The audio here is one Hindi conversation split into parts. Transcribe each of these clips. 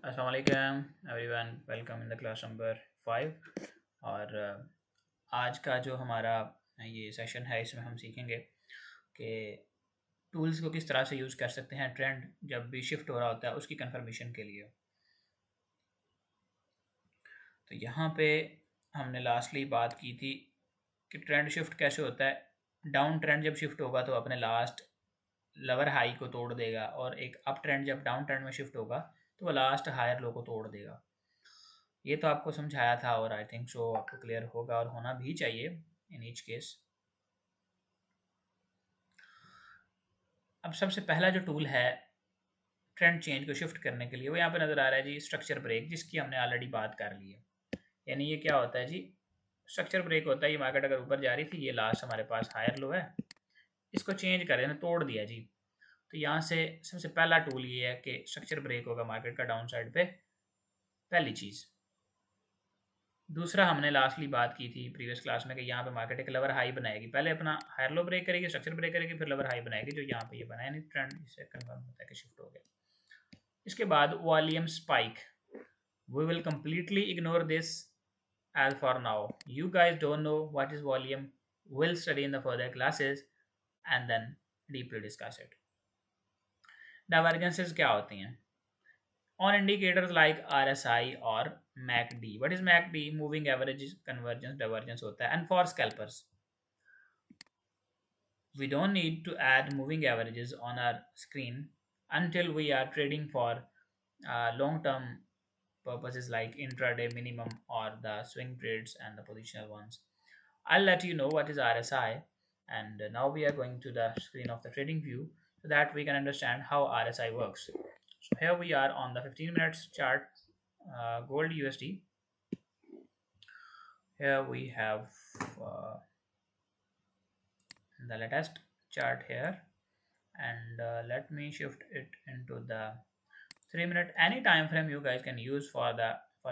अस्सलाम वालेकुम everyone, welcome in the class number 5। और आज का जो हमारा ये सेशन है इसमें हम सीखेंगे कि टूल्स को किस तरह से यूज़ कर सकते हैं ट्रेंड जब भी शिफ्ट हो रहा होता है उसकी कंफर्मेशन के लिए। तो यहाँ पे हमने लास्टली बात की थी कि ट्रेंड शिफ्ट कैसे होता है। डाउन ट्रेंड जब शिफ्ट होगा तो अपने लास्ट लोअर हाई को तोड़ देगा, और एक अप ट्रेंड जब डाउन ट्रेंड में शिफ्ट होगा तो वो लास्ट हायर लो को तोड़ देगा। ये तो आपको समझाया था और आई थिंक सो आपको क्लियर होगा और होना भी चाहिए इन ईच केस। अब सबसे पहला जो टूल है ट्रेंड चेंज को शिफ्ट करने के लिए वो यहाँ पे नज़र आ रहा है जी, स्ट्रक्चर ब्रेक, जिसकी हमने ऑलरेडी बात कर ली है। यानी ये क्या होता है जी, स्ट्रक्चर ब्रेक होता है ये मार्केट अगर ऊपर जा रही थी, ये लास्ट हमारे पास हायर लो है, इसको चेंज कर देना, तोड़ दिया जी। तो यहाँ से सबसे पहला टूल ये है कि स्ट्रक्चर ब्रेक होगा मार्केट का डाउन साइड पे, पहली चीज़। दूसरा हमने लास्टली बात की थी प्रीवियस क्लास में कि यहाँ पे मार्केट एक लोअर हाई बनाएगी, पहले अपना हायर लो ब्रेक करेगी, स्ट्रक्चर ब्रेक करेगी, फिर लोअर हाई बनाएगी, जो यहाँ पे ये बनाया, नहीं ट्रेंड इससे कंफर्म होता है कि शिफ्ट हो गया। इसके बाद volume spike, we will completely ignore this as for now. You guys don't know what is volume, we'll study in the further classes and then deeply discuss it. Divergences क्या होती हैं? On indicators like RSI or MACD. What is MACD? Moving average convergence divergence होता है. And for scalpers, we don't need to add moving averages on our screen until we are trading for long-term purposes like intraday minimum or the swing trades and the positional ones. I'll let you know what is RSI, and now we are going to the screen of the trading view so that we can understand how RSI works. So here we are on the 15 minutes chart, gold USD. Here we have uh, the latest chart here, and let me shift it into the 3 minute. Any time frame you guys can use for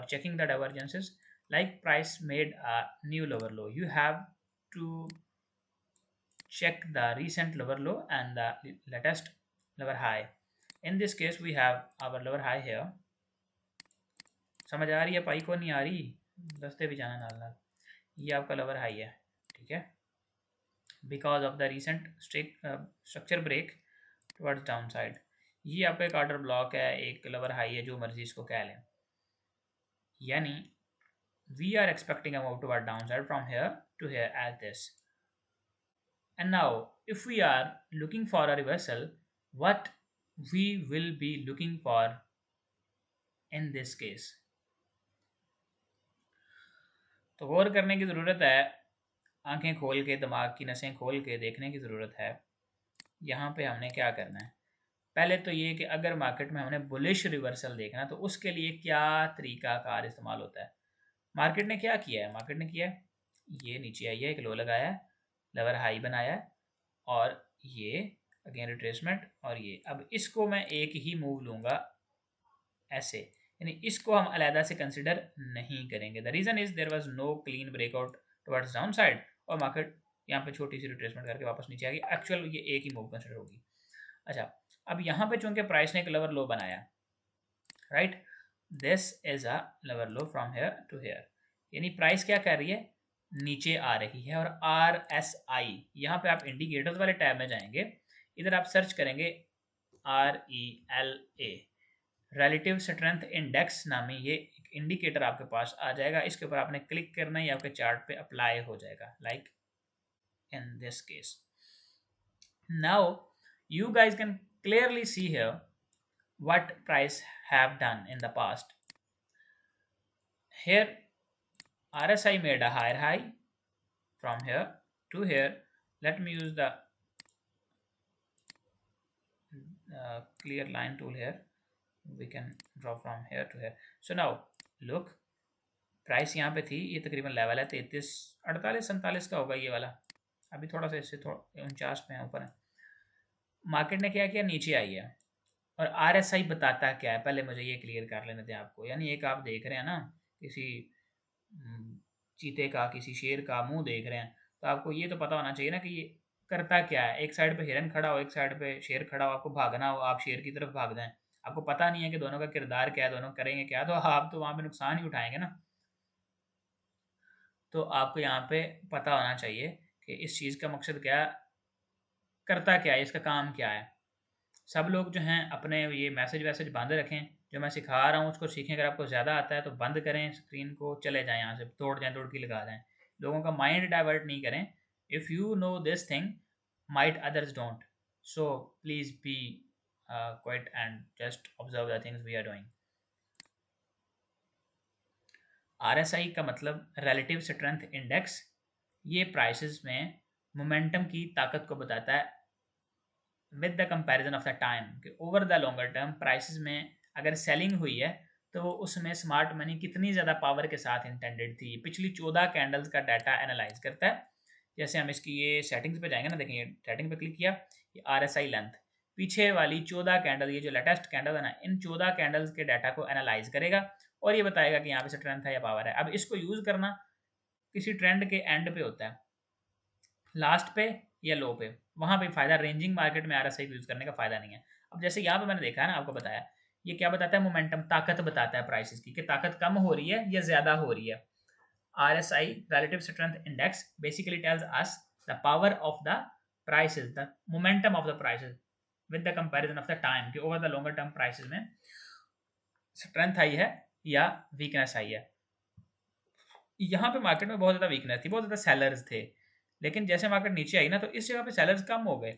checking the divergences. Like price made a new lower low, you have to check the recent lower low and the latest lower high. In this case we have our lower high here. समझ आ रही है पाई को? नहीं आ रही? दस्ते भी जाना नाल नाल। ये आपका लोअर हाई है, ठीक है, because of the recent structure break towards down side. ये आपका एक ऑर्डर ब्लॉक है, एक लोअर हाई है, जो मर्जी इसको कह लें। यानी we are expecting a move toward down side from here to here as this. And now, if we are looking for a reversal, what we will be looking for in this case? तो गौर करने की ज़रूरत है, आंखें खोल के, दिमाग की नसें खोल के देखने की ज़रूरत है। यहाँ पे हमने क्या करना है, पहले तो ये कि अगर मार्केट में हमने बुलिश रिवर्सल देखना तो उसके लिए क्या तरीका कार इस्तेमाल होता है। मार्केट ने क्या किया है, मार्केट ने किया है ये नीचे आई है, एक लो लगाया है, लोअर हाई बनाया है, और ये अगेन रिट्रेसमेंट, और ये अब इसको मैं एक ही मूव लूँगा ऐसे, यानी इसको हम अलहदा से कंसिडर नहीं करेंगे। The reason is there was no clean breakout towards down side, और मार्केट यहाँ पे छोटी सी रिट्रेसमेंट करके वापस नीचे आ गई, एक्चुअल ये एक ही मूव कंसिडर होगी। अच्छा, अब यहाँ पे चूंकि प्राइस ने एक लोअर लो बनाया, right, this is a lower low from here to here, यानी प्राइस क्या कर रही है, नीचे आ रही है। और आर एस आई, यहाँ पे आप इंडिकेटर्स वाले टैब में जाएंगे, इधर आप सर्च करेंगे RELA, रिलेटिव स्ट्रेंथ इंडेक्स नामी ये एक इंडिकेटर आपके पास आ जाएगा। इसके ऊपर आपने क्लिक करना है, आपके चार्ट पे अप्लाई हो जाएगा, like in this case. Now you guys can clearly see here what price have done in the past. Here RSI made a higher high from here to here. Let me use the clear line tool here. We can draw from here to here. So now look, price यहाँ पे थी, ये तकरीबन लेवल है 33, 48, 47 का होगा ये वाला, अभी थोड़ा सा इससे थोड़ा 49 पे है ऊपर है। मार्केट ने क्या किया, नीचे आई है। और RSI बताता क्या है, पहले मुझे ये क्लियर कर लेने दें आपको। यानी एक आप देख रहे हैं ना, किसी चीते का, किसी शेर का मुंह देख रहे हैं, तो आपको ये तो पता होना चाहिए ना कि ये करता क्या है। एक साइड पे हिरन खड़ा हो, एक साइड पे शेर खड़ा हो, आपको भागना हो, आप शेर की तरफ भाग जाएं, आपको पता नहीं है कि दोनों का किरदार क्या है, दोनों करेंगे क्या, तो आप तो वहाँ पे नुकसान ही उठाएंगे ना। तो आपको यहाँ पे पता होना चाहिए कि इस चीज़ का मकसद क्या, करता क्या है, इसका काम क्या है। सब लोग जो हैं अपने ये मैसेज वैसेज बंद रखें, जो मैं सिखा रहा हूँ उसको सीखें। अगर आपको ज़्यादा आता है तो बंद करें स्क्रीन को, चले जाएँ यहाँ से, तोड़ जाएँ, तोड़की लगा जाएँ। लोगों का माइंड डाइवर्ट नहीं करें। If you know this thing might others don't, so please be quiet and just observe the things we are doing. RSI का मतलब रिलेटिव स्ट्रेंथ इंडेक्स। ये प्राइसेस में मोमेंटम की ताकत को बताता है with the comparison of the time, कि over the longer term prices में अगर सेलिंग हुई है तो वो उसमें स्मार्ट मनी कितनी ज़्यादा पावर के साथ इंटेंडेड थी। पिछली 14 कैंडल्स का डाटा एनालाइज करता है। जैसे हम इसकी ये सेटिंग्स पे जाएंगे ना, देखिए सेटिंग पे क्लिक किया, ये RSI लेंथ, पीछे वाली 14 कैंडल, ये जो लेटेस्ट कैंडल है ना, इन 14 कैंडल्स के डाटा को एनालाइज करेगा और ये बताएगा कि यहाँ पे स्ट्रेंथ है या पावर है। अब इसको यूज़ करना किसी ट्रेंड के एंड पे होता है, लास्ट पे या लो पे, वहाँ पे फ़ायदा। रेंजिंग मार्केट में RSI यूज़ करने का फ़ायदा नहीं है। अब जैसे यहाँ पे मैंने देखा है ना, आपको बताया, ये क्या बताता है, मोमेंटम, ताकत बताता है प्राइसेस की, कि ताकत कम हो रही है या ज़्यादा हो रही है। RSI relative strength index basically tells us the power of the prices, the momentum of the prices with the comparison of the time, कि over the longer term prices में स्ट्रेंथ आई है या वीकनेस आई है। यहाँ पे मार्केट में बहुत ज़्यादा वीकनेस थी, बहुत ज़्यादा सेलर्स थे, लेकिन जैसे मार्केट नीचे आई ना तो इस जगह पे सेलर्स कम हो गए।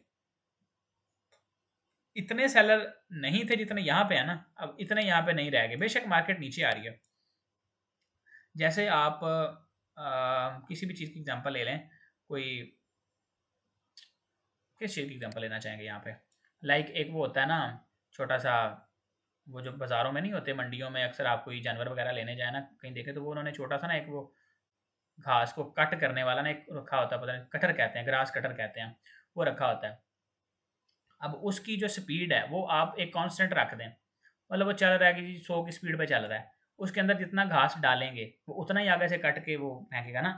इतने सेलर नहीं थे जितने यहाँ पे है ना, अब इतने यहाँ पे नहीं रह गए। बेशक मार्केट नीचे आ रही है। जैसे आप किसी भी चीज़ की एग्जांपल ले लें, कोई किस चीज़ की एग्जांपल लेना चाहेंगे यहाँ पे, लाइक एक वो होता है ना छोटा सा, वो जो बाज़ारों में नहीं होते, मंडियों में अक्सर आप कोई जानवर वगैरह लेने जाए ना कहीं देखे, तो वो उन्होंने छोटा सा ना एक वो घास को कट करने वाला ना एक रखा होता है, पता नहीं कटर कहते हैं, ग्रास कटर कहते हैं, वो रखा होता है। अब उसकी जो स्पीड है वो आप एक कांस्टेंट रख दें, मतलब वो चल रहा है कि 100 की स्पीड पे चल रहा है, उसके अंदर जितना घास डालेंगे वो उतना ही आगे से कट के वो फेंकेगा ना।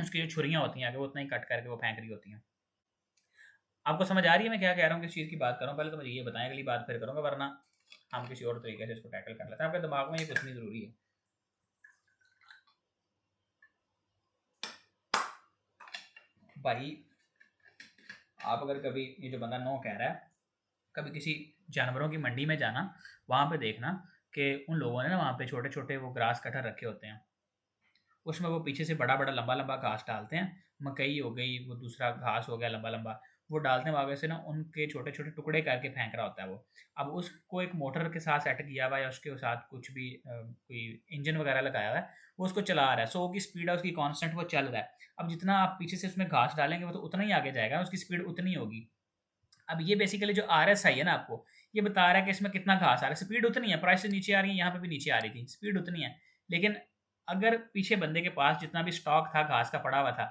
उसकी जो छुरियाँ होती हैं आगे, वो उतना ही कट करके वो फेंक रही होती हैं। आपको समझ आ रही है मैं क्या कह रहा हूँ, किस चीज़ की बात कर रहा हूँ? पहले तो मुझे ये बताएं, अगली बात फिर करूँगा, वरना हम किसी और तरीके से इसको टैकल कर लेते हैं। आपके दिमाग में ये कुछ ज़रूरी है। भाई आप अगर कभी, ये जो बंदा नो कह रहा है, कभी किसी जानवरों की मंडी में जाना, वहाँ पे देखना कि उन लोगों ने ना वहाँ पे छोटे छोटे वो ग्रास कटर रखे होते हैं, उसमें वो पीछे से बड़ा बड़ा लंबा लंबा घास डालते हैं, मकई हो गई, वो दूसरा घास हो गया लंबा लंबा, वो डालते हैं आगे से ना, उनके छोटे छोटे टुकड़े करके फेंक रहा होता है वो। अब उसको एक मोटर के साथ सेट किया हुआ है, या उसके साथ कुछ भी कोई इंजन वगैरह लगाया हुआ है, वो उसको चला रहा है, 100 की स्पीड है उसकी कांस्टेंट, वो चल रहा है। अब जितना आप पीछे से उसमें घास डालेंगे वो तो उतना ही आगे जाएगा, उसकी स्पीड उतनी होगी। अब ये बेसिकली जो RSI है ना, आपको ये बता रहा है कि इसमें कितना घास आ रहा है, स्पीड उतनी है, प्राइस नीचे आ रही है, यहाँ पे भी नीचे आ रही थी, स्पीड उतनी है। लेकिन अगर पीछे बंदे के पास जितना भी स्टॉक था घास का पड़ा हुआ था,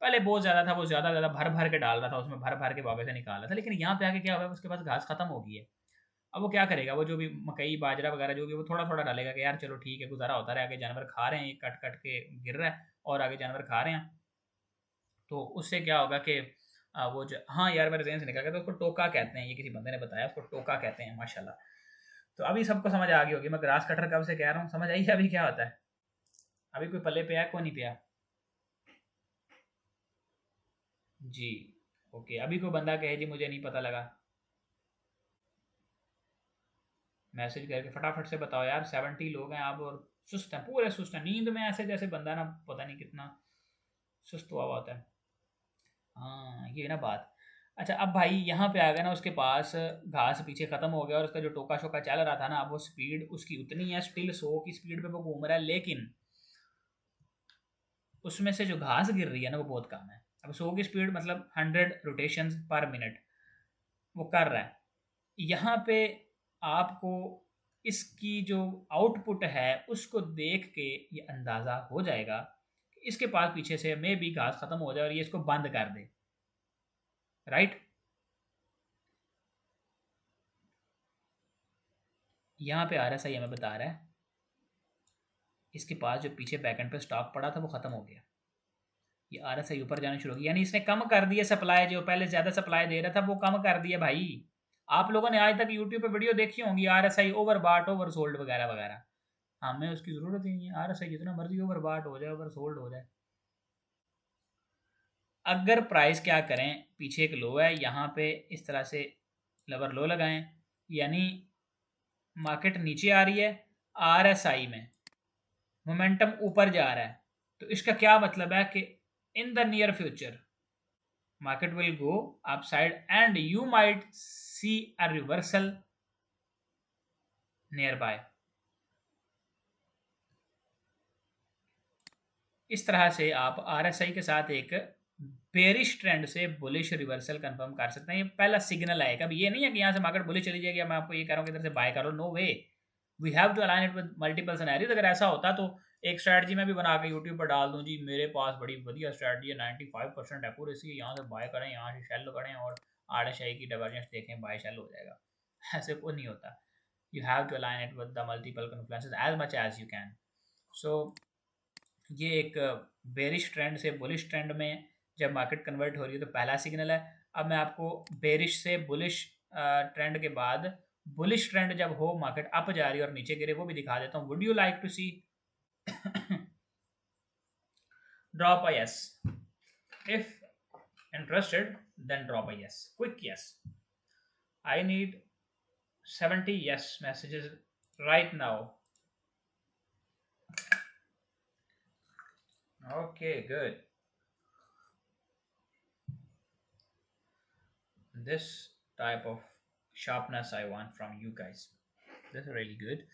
पहले बहुत ज़्यादा था, वो ज़्यादा ज़्यादा भर भर के डाल रहा था उसमें, भर भर के वागे से निकाल रहा था, लेकिन यहाँ पे आके क्या हुआ, उसके पास घास खत्म हो गई है। अब वो क्या करेगा, वो जो भी मकई बाजरा वगैरह जो भी, वो थोड़ा थोड़ा डालेगा कि यार चलो ठीक है, गुजारा होता रहा, आगे जानवर खा रहे हैं, ये कट कट के गिर रहा है और आगे जानवर खा रहे हैं, तो उससे क्या होगा कि वो जो, हाँ यार मेरे जहन से निकल गया, तो उसको टोका कहते हैं, ये किसी बंदे ने बताया, उसको टोका कहते हैं, माशाल्लाह। तो अभी सबको समझ आ गई होगी मैं ग्रास कटर कब से कह रहा हूँ, समझ आई अभी क्या होता है? अभी कोई पल्ले पे है, कोई नहीं पिया जी? ओके, अभी कोई बंदा कहे जी मुझे नहीं पता लगा, मैसेज करके फटाफट से बताओ यार। 70 लोग हैं आप, और सुस्त हैं, पूरे सुस्त हैं, नींद में ऐसे जैसे बंदा ना पता नहीं कितना सुस्त हुआ होता है। हाँ ये ना बात। अच्छा अब भाई यहाँ पे आ गया ना, उसके पास घास पीछे ख़त्म हो गया और उसका जो टोका शोका चल रहा था ना, अब वो स्पीड उसकी उतनी है, स्टिल 100 की स्पीड पे वो घूम रहा है, लेकिन उसमें से जो घास गिर रही है ना वो बहुत कम है। अब 100 की स्पीड मतलब 100 रोटेशंस पर मिनट वो कर रहा है। यहाँ पे आपको इसकी जो आउटपुट है उसको देख के ये अंदाज़ा हो जाएगा कि इसके पास पीछे से मे भी घास ख़त्म हो जाए और ये इसको बंद कर दे, राइट? यहाँ पे RSI हमें बता रहा है इसके पास जो पीछे बैकएंड पे स्टॉक पड़ा था वो ख़त्म हो गया, ये RSI ऊपर जाना शुरू हो गया, यानी इसने कम कर दिया सप्लाई, जो पहले ज़्यादा सप्लाई दे रहा था वो कम कर दिया भाई। आप लोगों ने आज तक यूट्यूब पे वीडियो देखी होंगी RSI ओवर बाट ओवर सोल्ड वगैरह वगैरह, हमें उसकी ज़रूरत ही नहीं है। RSI जितना मर्जी ओवर बाट हो जाए, ओवर सोल्ड हो जाए, अगर प्राइस क्या करें, पीछे एक लो है, यहाँ पे इस तरह से लोअर लो लगाएं, यानी मार्केट नीचे आ रही है, RSI में मोमेंटम ऊपर जा रहा है, तो इसका क्या मतलब है कि in the near future market will go upside and you might see a reversal nearby। इस तरह से आप RSI के साथ एक बेरिश ट्रेंड से बुलिश रिवर्सल कंफर्म कर सकते हैं। ये पहला सिग्नल आएगा। अब ये नहीं है कि यहाँ से मार्केट बुलिश चली जाएगी, मैं आपको ये कह रहा हूँ कि इधर से बाय करो, no way, we have to align it with multiple scenarios. अगर ऐसा होता तो एक स्ट्रैटेजी मैं भी बना के यूट्यूब पर डाल दूँ, जी मेरे पास बड़ी बढ़िया स्ट्रैटेजी है, 95% एक्यूरेसी, यहाँ से बाय करें, यहाँ से सेल करें और RSI की डाइवर्जेंस देखें, बाय सेल हो जाएगा। ऐसे कुछ नहीं होता। You have to align it with the multiple confluences as much as you can. So ये एक बेरिश ट्रेंड से बुलिश ट्रेंड में जब मार्केट कन्वर्ट हो रही है तो पहला सिग्नल है। अब मैं आपको बेरिश से बुलिश ट्रेंड के बाद बुलिश ट्रेंड जब हो, मार्केट अप जा रही है और नीचे गिरे, वो भी दिखा देता हूँ। Would you like to see drop a yes? If interested, then drop a yes, quick yes. I need 70 yes messages right now. Okay, good. This type of sharpness I want from you guys. This is really good.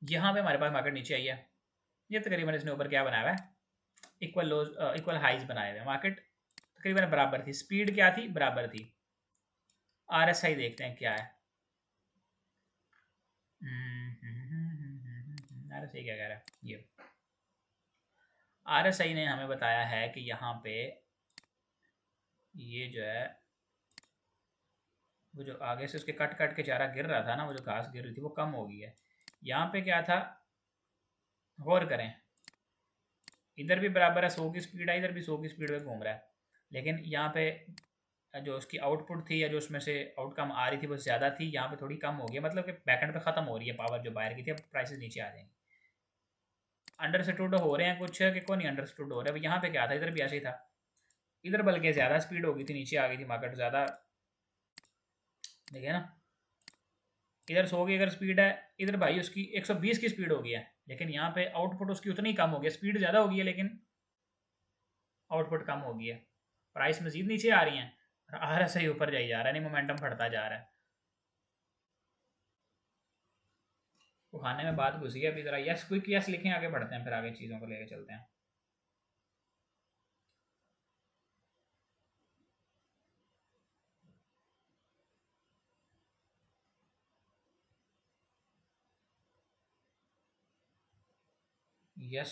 यहाँ पे हमारे पास मार्केट नीचे आई है, ये तकरीबन इसने ऊपर क्या बनाया हुआ है, इक्वल लोज इक्वल हाइज बनाए हुए। मार्केट तकरीबन बराबर थी, स्पीड क्या थी, बराबर थी। RSI देखते हैं क्या है। RSI क्या कह रहा है, ये RSI ने हमें बताया है कि यहाँ पे ये जो है, वो जो आगे से उसके कट कट के चारा गिर रहा था ना, वो जो घास गिर रही थी वो कम हो गई है। यहाँ पे क्या था, गौर करें, इधर भी बराबर है, 100 की स्पीड है, इधर भी 100 की स्पीड में घूम रहा है, लेकिन यहाँ पे जो उसकी आउटपुट थी या जो उसमें से आउटकम आ रही थी वो ज़्यादा थी, यहाँ पे थोड़ी कम हो गई, मतलब कि बैकएंड पे ख़त्म हो रही है पावर जो बाहर की थी, अब प्राइसेस नीचे आ जाएंगी। अंडरस्टूड हो रहे हैं कुछ कि कौन नहीं अंडरस्टूड हो रहा है। यहाँ पे क्या था, इधर भी ऐसे ही था, इधर बल्कि ज़्यादा स्पीड हो गई थी, नीचे आ गई थी मार्केट ज़्यादा, देखिए ना, इधर 100 की अगर स्पीड है, इधर भाई उसकी 120 की स्पीड हो गई है, लेकिन यहाँ पे आउटपुट उसकी उतनी कम हो गई, स्पीड ज़्यादा हो गई है लेकिन आउटपुट कम हो गई है। प्राइस मजीद नीचे आ रही हैं और RSI ऊपर जाई जा रहा है, नहीं मोमेंटम फटता जा रहा है। वो खाने में बात घुसी है अभी, ज़रा यस क्विक यस लिखें, आगे बढ़ते हैं, फिर आगे चीज़ों को लेकर चलते हैं। यस,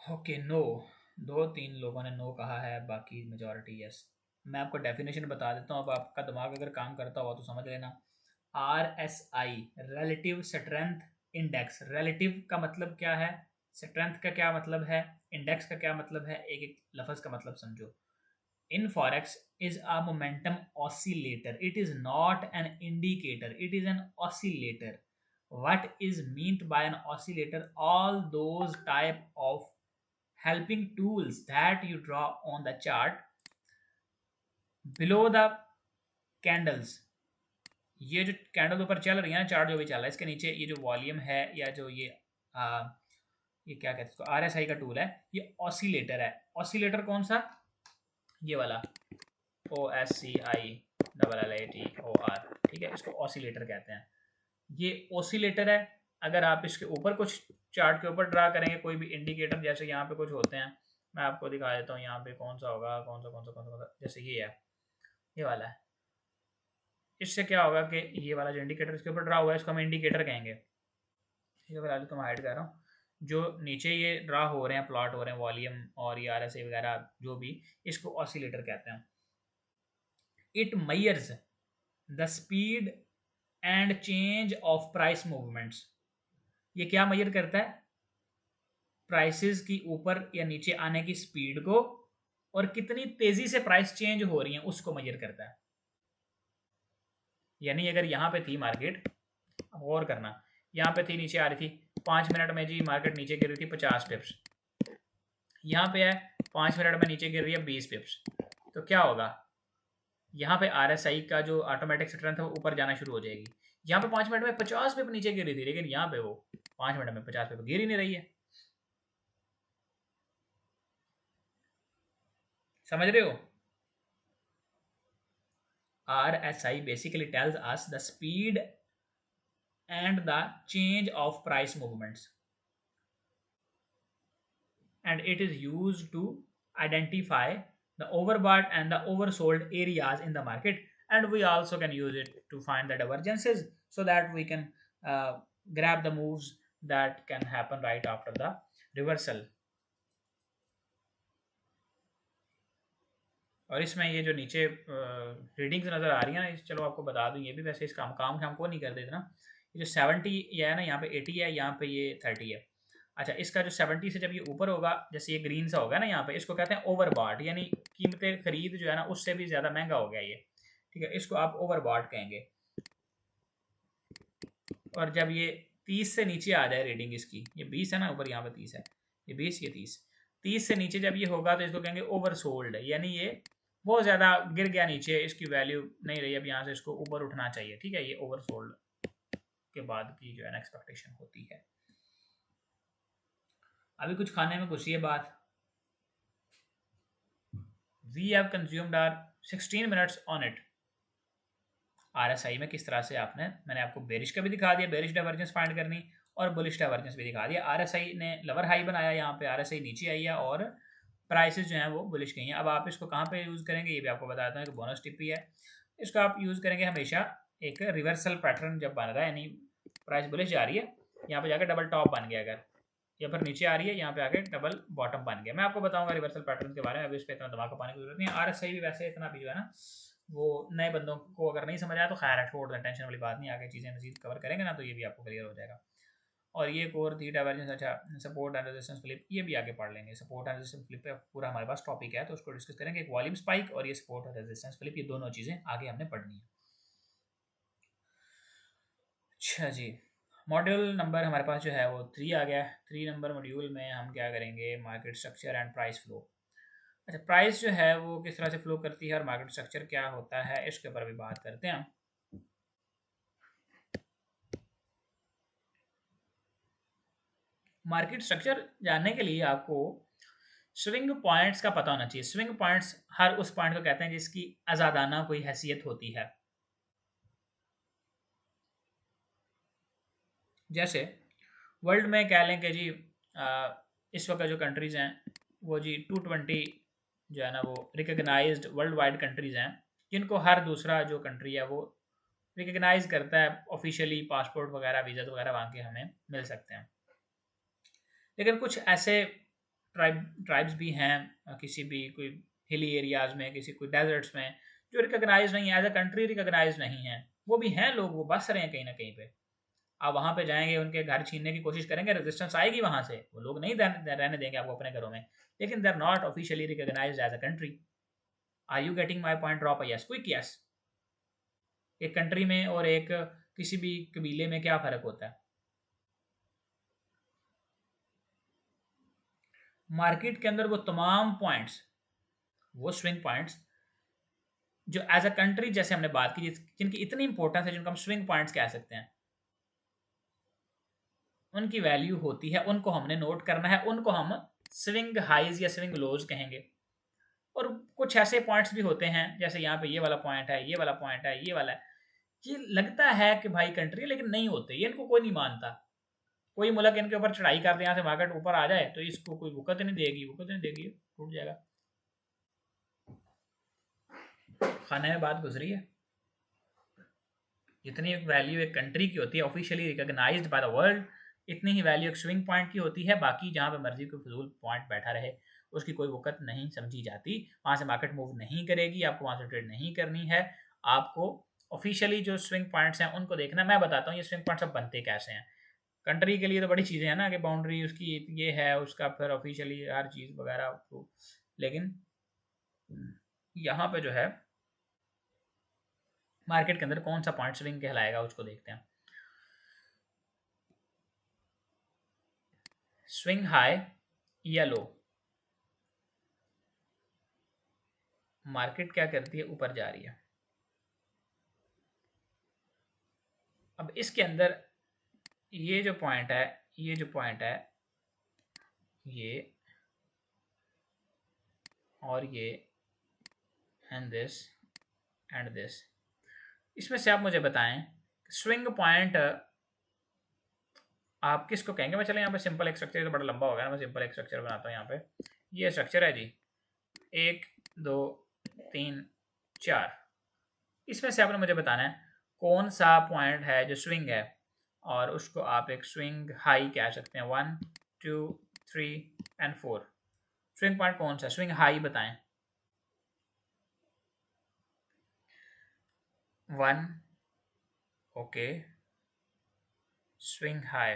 ओके, नो, 2-3 लोगों ने नो कहा है, बाकी मेजॉरिटी यस। मैं आपको डेफिनेशन बता देता हूँ, अब आपका दिमाग अगर काम करता हुआ तो समझ लेना। RSI relative strength index, relative का मतलब क्या है, स्ट्रेंथ का क्या मतलब है, इंडेक्स का क्या मतलब है, एक एक लफ्ज़ का मतलब समझो। In forex is a momentum oscillator. It is not an indicator. It is an oscillator. What is meant by an oscillator? All those type of helping tools that you draw on the chart below the candles. ये जो कैंडल ऊपर चल रही है ना, चार्ट जो भी चल रहा है, इसके नीचे ये जो वॉल्यूम है या जो ये क्या कहते हैं इसको, RSI का टूल है, ये ऑसिलेटर है। ऑसिलेटर कौन सा, ये वाला OSCILLATOR, ठीक है, इसको ऑसिलेटर कहते हैं। ये ऑसिलेटर है। अगर आप इसके ऊपर कुछ चार्ट के ऊपर ड्रा करेंगे कोई भी इंडिकेटर, जैसे यहाँ पे कुछ होते हैं, मैं आपको दिखा देता हूँ यहाँ पे कौन सा होगा, कौन सा, जैसे ये है, ये वाला है। इससे क्या होगा कि ये वाला जो इंडिकेटर इसके ऊपर ड्रा हुआ है, इसको हम इंडिकेटर कहेंगे। ये फिलहाल तो मैं हाइड कर रहा हूँ। जो नीचे ये ड्रा हो रहे हैं, प्लॉट हो रहे हैं, वॉल्यूम और ये RSI वगैरह जो भी, इसको ऑसिलेटर कहते हैं। It measures the speed and change of price movements. ये क्या मेजर करता है, प्राइसेस की ऊपर या नीचे आने की स्पीड को और कितनी तेजी से प्राइस चेंज हो रही है उसको मेजर करता है। यानी अगर यहाँ पे थी मार्केट, गौर करना, यहाँ पे थी नीचे आ रही थी, 5 मिनट में जी मार्केट नीचे गिर रही थी 50 पिप्स, यहाँ पे है 5 मिनट में नीचे गिर रही है 20 पिप्स, तो क्या होगा, यहाँ पे RSI का जो ऑटोमेटिक स्ट्रेंथ है वो ऊपर जाना शुरू हो जाएगी। यहाँ पे 5 मिनट में 50 पिप नीचे गिर रही थी, लेकिन यहाँ पे वो 5 मिनट में 50 पिप गिर ही नहीं रही है। समझ रहे हो? RSI basically tells us the speed and the change of price movements, and it is used to identify the overbought and the oversold areas in the market, and we also can use it to find the divergences so that we can grab the moves that can happen right after the reversal. और इसमें ये जो नीचे रीडिंग्स नज़र आ रही हैं ना, चलो आपको बता दूं, ये भी वैसे इस काम हमको नहीं करते इतना। ये जो 70 ये है ना, यहाँ पे 80 है, यहाँ पे ये 30 है। अच्छा, इसका जो 70 से जब ये ऊपर होगा, जैसे ये ग्रीन सा होगा ना यहाँ पे, इसको कहते हैं ओवरबॉट, यानी कीमतें खरीद जो है ना उससे भी ज़्यादा महंगा हो गया ये, ठीक है, इसको आप ओवरबॉट कहेंगे। और जब ये 30 से नीचे आ जाए रीडिंग इसकी, ये 20 है ना ऊपर, यहाँ पे 30 है, ये 20, ये 30 से नीचे जब ये होगा तो इसको कहेंगे ओवरसोल्ड, यानी ये बहुत ज़्यादा गिर गया नीचे, इसकी वैल्यू नहीं रही, अब यहाँ से इसको ऊपर उठना चाहिए, ठीक है, ये ओवरसोल्ड के बाद की जो है ना एक्सपेक्टेशन होती है। अभी कुछ खाने में घुसी है बात। We have consumed are 16 minutes on it. RSI में किस तरह से मैंने आपको बेरिश का भी दिखा दिया, बेरिश डाइवर्जेंस फाइंड करनी, और बुलिश डाइवर्जेंस भी दिखा दिया। RSI ने लवर हाई बनाया, यहाँ पे RSI नीचे आई है और प्राइसेस जो हैं वो बुलिश गई हैं। अब आप इसको कहाँ पे यूज़ करेंगे ये भी आपको बताता हूँ, कि बोनस टिप ही है, इसको आप यूज़ करेंगे हमेशा एक रिवर्सल पैटर्न जब बन रहा है, यानी प्राइस बुलिश जा रही है, यहाँ पे जाकर डबल टॉप बन गया, अगर या फिर नीचे आ रही है, यहाँ पे आके डबल बॉटम बन गया। मैं आपको बताऊंगा रिवर्सल पैटर्न के बारे में, अभी उस पर इतना दिमाग पाने की जरूरत नहीं है। RSI भी वैसे इतना भी जो है ना, वो नए बंदों को अगर नहीं समझ आया तो खैर है, छोड़ दें, टेंशन वाली बात नहीं, आगे चीज़ें मजीद कवर करेंगे ना तो ये भी आपको क्लियर हो जाएगा। और ये कोर थी डाइवर्जेंस, अच्छा सपोर्ट एंड रेजिस्टेंस फ्लिप, ये भी आगे पढ़ लेंगे। सपोर्ट एंड रेजिस्टेंस फ्लिप पे पूरा हमारे पास टॉपिक है, तो उसको डिस्कस करेंगे। एक वॉल्यूम स्पाइक और ये सपोर्ट और रेजिस्टेंस फ्लिप, ये दोनों चीज़ें आगे हमने पढ़नी है। अच्छा जी, मॉड्यूल नंबर हमारे पास जो है वो 3 आ गया। 3 नंबर मॉड्यूल में हम क्या करेंगे, market structure and price flow. अच्छा, प्राइस जो है वो किस तरह से फ्लो करती है और मार्केट स्ट्रक्चर क्या होता है, इसके ऊपर भी बात करते हैं। मार्केट स्ट्रक्चर जानने के लिए आपको स्विंग पॉइंट्स का पता होना चाहिए। स्विंग पॉइंट्स हर उस पॉइंट को कहते हैं जिसकी आज़ादाना कोई हैसियत होती है। जैसे वर्ल्ड में कह लें कि जी इस वक्त जो कंट्रीज़ हैं वो जी 220 जो है ना वो रिकग्नाइज्ड वर्ल्ड वाइड कंट्रीज़ हैं, जिनको हर दूसरा जो कंट्री है वो रिकग्नाइज करता है ऑफिशियली, पासपोर्ट वगैरह, वीज़ा वगैरह वहाँ के हमें मिल सकते हैं। लेकिन कुछ ऐसे ट्राइब्स भी हैं किसी भी कोई हिली एरियाज़ में, किसी कोई डेजर्ट्स में, जो रिकग्नाइज नहीं है, एज अ कंट्री रिकग्नाइज नहीं है। वो भी हैं लोग, वो बस रहे हैं कहीं ना कहीं पे। आप वहाँ पे जाएंगे, उनके घर छीनने की कोशिश करेंगे, रेजिस्टेंस आएगी वहाँ से, वो लोग नहीं रहने देंगे आपको अपने घरों में, लेकिन they are not officially recognized as a country. Are you getting my point? Drop a yes, quick yes. एक कंट्री में और एक किसी भी कबीले में क्या फ़र्क होता है? मार्केट के अंदर वो तमाम पॉइंट्स, वो स्विंग पॉइंट्स जो एज अ कंट्री, जैसे हमने बात की, जिनकी इतनी इंपॉर्टेंस है, जिनको हम स्विंग पॉइंट्स कह सकते हैं, उनकी वैल्यू होती है, उनको हमने नोट करना है, उनको हम स्विंग हाइज या स्विंग लोज कहेंगे। और कुछ ऐसे पॉइंट्स भी होते हैं, जैसे यहाँ पे ये वाला पॉइंट है, ये वाला पॉइंट है, ये वाला है, ये लगता है कि भाई कंट्री, लेकिन नहीं होते ये, इनको कोई नहीं मानता। कोई मुल्क इनके ऊपर चढ़ाई कर दे, यहाँ से मार्केट ऊपर आ जाए तो इसको कोई वक़्त नहीं देगी, वक़्त नहीं देगी, टूट जाएगा। खाने में बात गुजरी है, जितनी वैल्यू एक कंट्री की होती है officially recognized by the world, इतनी ही वैल्यू एक स्विंग पॉइंट की होती है। बाकी जहाँ पे मर्जी कोई फजूल पॉइंट बैठा रहे, उसकी कोई वक़्त नहीं समझी जाती, वहाँ से मार्केट मूव नहीं करेगी, आपको वहाँ से ट्रेड नहीं करनी है। आपको ऑफिशियली जो स्विंग पॉइंट्स हैं उनको देखना। मैं बताता हूँ ये स्विंग पॉइंट्स अब बनते कैसे हैं। कंट्री के लिए तो बड़ी चीज़ें हैं ना कि बाउंड्री उसकी ये है, उसका फिर ऑफिशियली हर चीज़ वगैरह तो, लेकिन यहाँ पे जो है मार्केट के अंदर कौन सा पॉइंट स्विंग कहलाएगा उसको देखते हैं। स्विंग हाई या लो, मार्केट क्या करती है, ऊपर जा रही है। अब इसके अंदर ये जो पॉइंट है, ये जो पॉइंट है, ये और ये एंड दिस, इसमें से आप मुझे बताएं स्विंग पॉइंट आप किसको कहेंगे। मैं चले यहाँ पे सिंपल एक स्ट्रक्चर, तो बड़ा लंबा हो गया ना, मैं सिंपल एक स्ट्रक्चर बनाता हूँ। यहाँ पे ये स्ट्रक्चर है जी, 1 2 3 4। इसमें से आपने मुझे बताना है कौन सा पॉइंट है जो स्विंग है, और उसको आप एक स्विंग हाई कह सकते हैं। 1 2 3 एंड 4 स्विंग पॉइंट कौन सा, स्विंग हाई बताएं। 1 okay, swing high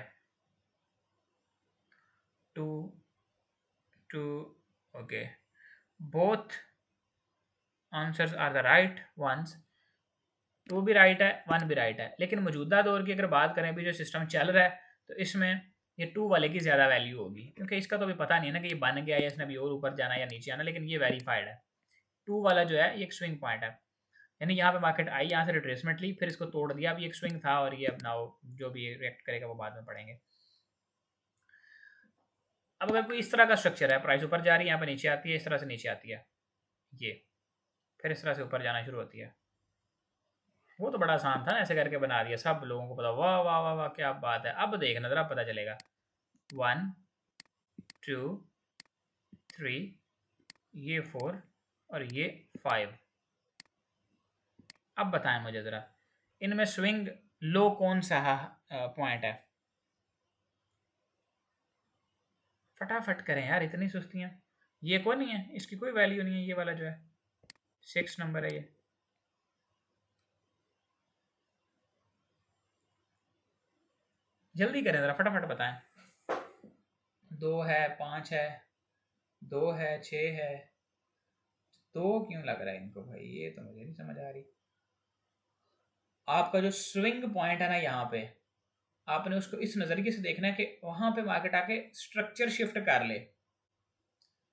2 2 okay, both answers are the right ones. 2 भी राइट है, 1 भी राइट है, लेकिन मौजूदा दौर की अगर बात करें भी जो सिस्टम चल रहा है, तो इसमें ये 2 वाले की ज़्यादा वैल्यू होगी, क्योंकि इसका तो अभी पता नहीं है ना कि ये बन गया या इसने अभी और ऊपर जाना या नीचे आना, लेकिन ये वेरीफाइड है। 2 वाला जो है ये एक स्विंग पॉइंट है, यानी यहाँ पे मार्केट आई, यहाँ से रिट्रेसमेंट ली, फिर इसको तोड़ दिया। अब ये एक स्विंग था और ये अपना जो भी रिएक्ट करेगा वो बाद में पढ़ेंगे। अब अगर कोई इस तरह का स्ट्रक्चर है, प्राइस ऊपर जा रही है, यहाँ पे नीचे आती है, इस तरह से नीचे आती है ये, फिर इस तरह से ऊपर जाना शुरू होती है, वो तो बड़ा आसान था ना, ऐसे करके बना दिया, सब लोगों को पता, वाह वाह वाह वाह क्या बात है। अब देखना जरा, पता चलेगा। 1 2 3, ये 4 और ये 5। अब बताएं मुझे ज़रा, इनमें स्विंग लो कौन सा पॉइंट है। फटाफट करें यार, इतनी सुस्तियाँ। ये कोई नहीं है, इसकी कोई वैल्यू नहीं है, ये वाला जो है 6 नंबर है ये। जल्दी करें ज़रा, फटाफट बताएं। 2 है, 5 है, 2 है, 6 है, 2 क्यों लग रहा है इनको भाई, ये तो मुझे नहीं समझ आ रही। आपका जो स्विंग पॉइंट है ना, यहाँ पे आपने उसको इस नज़रिए से देखना है कि वहां पे मार्केट आके स्ट्रक्चर शिफ्ट कर ले,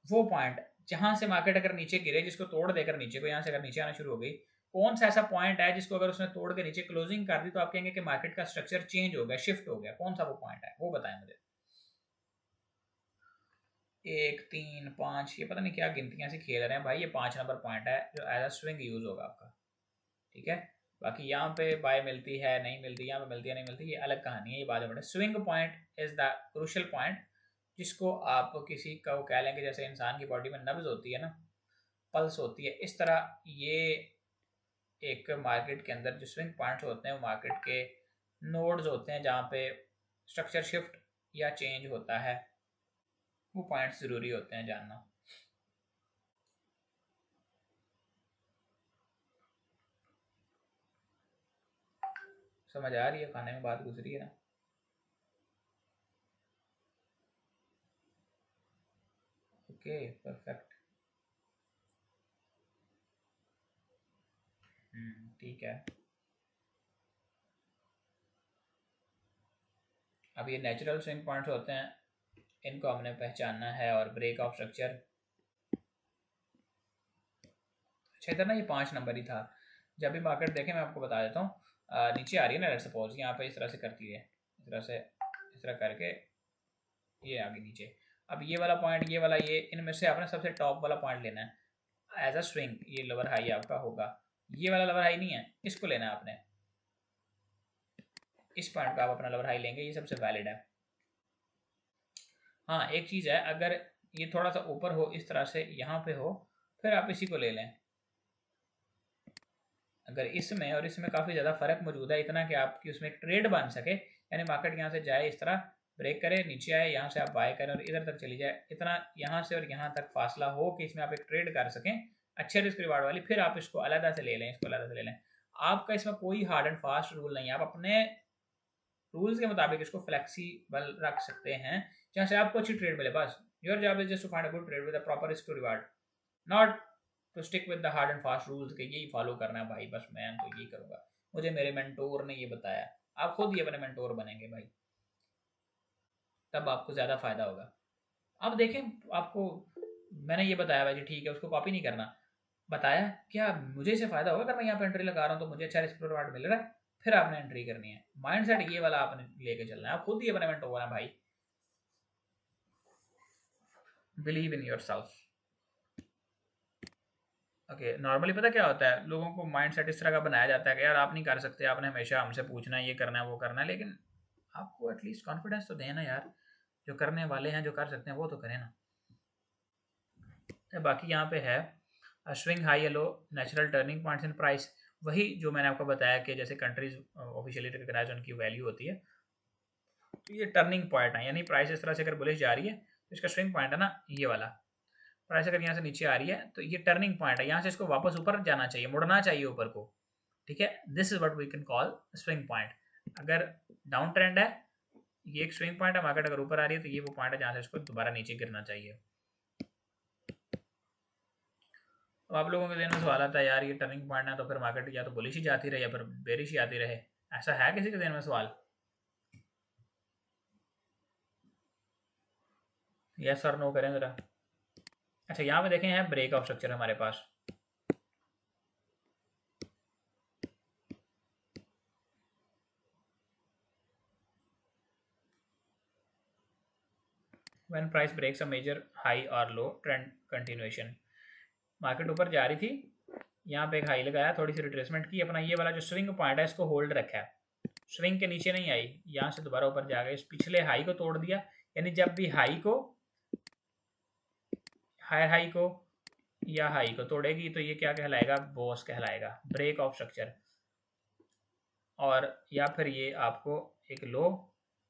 वो पॉइंट जहां से मार्केट अगर नीचे गिरे, जिसको तोड़ देकर नीचे को, यहाँ से अगर नीचे आना शुरू हो गई, कौन सा ऐसा पॉइंट है जिसको अगर उसने तोड़ के नीचे क्लोजिंग कर दी तो आप कहेंगे कि मार्केट का स्ट्रक्चर चेंज हो गया, शिफ्ट हो गया। कौन सा वो पॉइंट है, वो बताएं मुझे। 1 3 5, ये पता नहीं क्या गिनतियां से खेल रहे हैं भाई, ये 5 नंबर पॉइंट है जो एज अ स्विंग यूज होगा आपका, ठीक है। बाकी यहाँ पे बाय मिलती है नहीं मिलती, यहाँ पे मिलती है नहीं मिलती, ये अलग कहानी है, ये बाद में बढ़े। Swing point is the crucial point, जिसको आप किसी को कह लेंगे, जैसे इंसान की बॉडी में नब्ज होती है ना, पल्स होती है, इस तरह ये एक मार्केट के अंदर जो स्विंग पॉइंट्स होते हैं वो मार्केट के नोड्स होते हैं, जहाँ पे स्ट्रक्चर शिफ्ट या चेंज होता है, वो पॉइंट्स ज़रूरी होते हैं जानना। समझ आ रही है, खाने में बात गुजरी है ना। ओके परफेक्ट, ठीक है। अब ये नेचुरल स्विंग पॉइंट्स होते हैं, इनको हमने पहचानना है। और ब्रेक ऑफ स्ट्रक्चर, अच्छा इधर ना ये 5 नंबर ही था। जब भी मार्केट देखें, मैं आपको बता देता हूँ, नीचे आ रही है ना, लेट्स सपोज यहाँ पे इस तरह से करती है, इस तरह से, इस तरह करके ये आगे नीचे। अब ये वाला पॉइंट, ये वाला, ये इनमें से आपने सबसे टॉप वाला पॉइंट लेना है एज अ स्विंग। ये लोअर हाई आपका होगा, ये वाला लोअर हाई नहीं है, इसको लेना है आपने, इस पॉइंट का आप अपना लोअर हाई लेंगे, ये सबसे वैलिड है। हाँ एक चीज़ है, अगर ये थोड़ा सा ऊपर हो, इस तरह से यहाँ पे हो, फिर आप इसी को ले लें। अगर इसमें और इसमें काफ़ी ज़्यादा फ़र्क मौजूद है, इतना कि आपकी उसमें एक ट्रेड बन सके, यानी मार्केट यहाँ से जाए, इस तरह ब्रेक करे, नीचे आए, यहाँ से आप बाय करें और इधर तक चली जाए, इतना यहाँ से और यहाँ तक फासला हो कि इसमें आप एक ट्रेड कर सकें अच्छे रिस्क रिवार्ड वाली, फिर आप इसको अलग से ले लें, इसको अलग से ले लें। आपका इसमें कोई हार्ड एंड फास्ट रूल नहीं है, आप अपने रूल्स के मुताबिक इसको फ्लेक्सिबल रख सकते हैं जहाँ से आपको अच्छी ट्रेड मिले। बस your job is just to find a good trade with a proper risk to reward, not to stick with the hard and fast rules के यही फॉलो करना है भाई, बस मैं तो यही करूँगा, मुझे मेरे मेंटोर ने ये बताया। आप खुद ही अपने मेंटोर बनेंगे भाई, तब आपको ज़्यादा फायदा होगा। अब देखें, आपको मैंने ये बताया भाई जी ठीक है, उसको कॉपी नहीं करना, बताया क्या मुझे इससे फायदा होगा अगर मैं यहाँ पे एंट्री लगा रहा हूँ तो मुझे अच्छा रिस्क रिवार्ड मिल रहा है, फिर आपने एंट्री करनी है। माइंडसेट ये वाला आपने लेके चलना है, आप खुद ही अपने मेंटोर हैं भाई। Believe in your self. Okay, normally पता क्या होता है, लोगों को माइंडसेट इस तरह का बनाया जाता है कि यार आप नहीं कर सकते, आपने हमेशा हमसे पूछना है, ये करना है वो करना है, लेकिन आपको एटलीस्ट कॉन्फिडेंस तो देना यार, जो करने वाले हैं जो कर सकते हैं वो तो करें ना। बाकी यहाँ पे है स्विंग हाई या low, natural turning points in price, वही जो मैंने आपको बताया कि जैसे कंट्रीज ऑफिशियली रिकग्नाइज उनकी वैल्यू होती है, तो ये टर्निंग पॉइंट है, यानी प्राइस इस तरह से अगर बुलिश जा रही है तो इसका स्विंग पॉइंट है ना ये वाला, प्राइस अगर यहाँ से नीचे आ रही है तो ये टर्निंग पॉइंट है, यहाँ से इसको वापस ऊपर जाना चाहिए, मुड़ना चाहिए ऊपर को, ठीक है, this is what we can call swing point. अगर डाउन ट्रेंड है ये एक स्विंग पॉइंट है, मार्केट अगर ऊपर आ रही है तो ये वो पॉइंट है जहाँ से इसको दोबारा नीचे गिरना चाहिए। अब आप लोगों के दिन में सवाल आता है यार ये टर्निंग पॉइंट है तो फिर मार्केट या तो बुलिश ही जाती रहे या फिर बेरिश ही आती रहे, ऐसा है किसी के दिन में सवाल? यस और नो करें जरा। अच्छा यहाँ पे देखें है ब्रेक ऑफ स्ट्रक्चर हमारे पास, when price breaks a major high और लो ट्रेंड कंटिन्यूएशन, मार्केट ऊपर जा रही थी, यहाँ पे एक हाई लगाया, थोड़ी सी रिट्रेसमेंट की, अपना ये वाला जो स्विंग पॉइंट है इसको होल्ड रखा है, स्विंग के नीचे नहीं आई, यहाँ से दोबारा ऊपर जा गए, इस पिछले हाई को तोड़ दिया, यानी जब भी हाई को हायर हाई को या हाई को तोड़ेगी तो ये क्या कहलाएगा, बॉस कहलाएगा, ब्रेक ऑफ स्ट्रक्चर। और या फिर ये आपको एक लो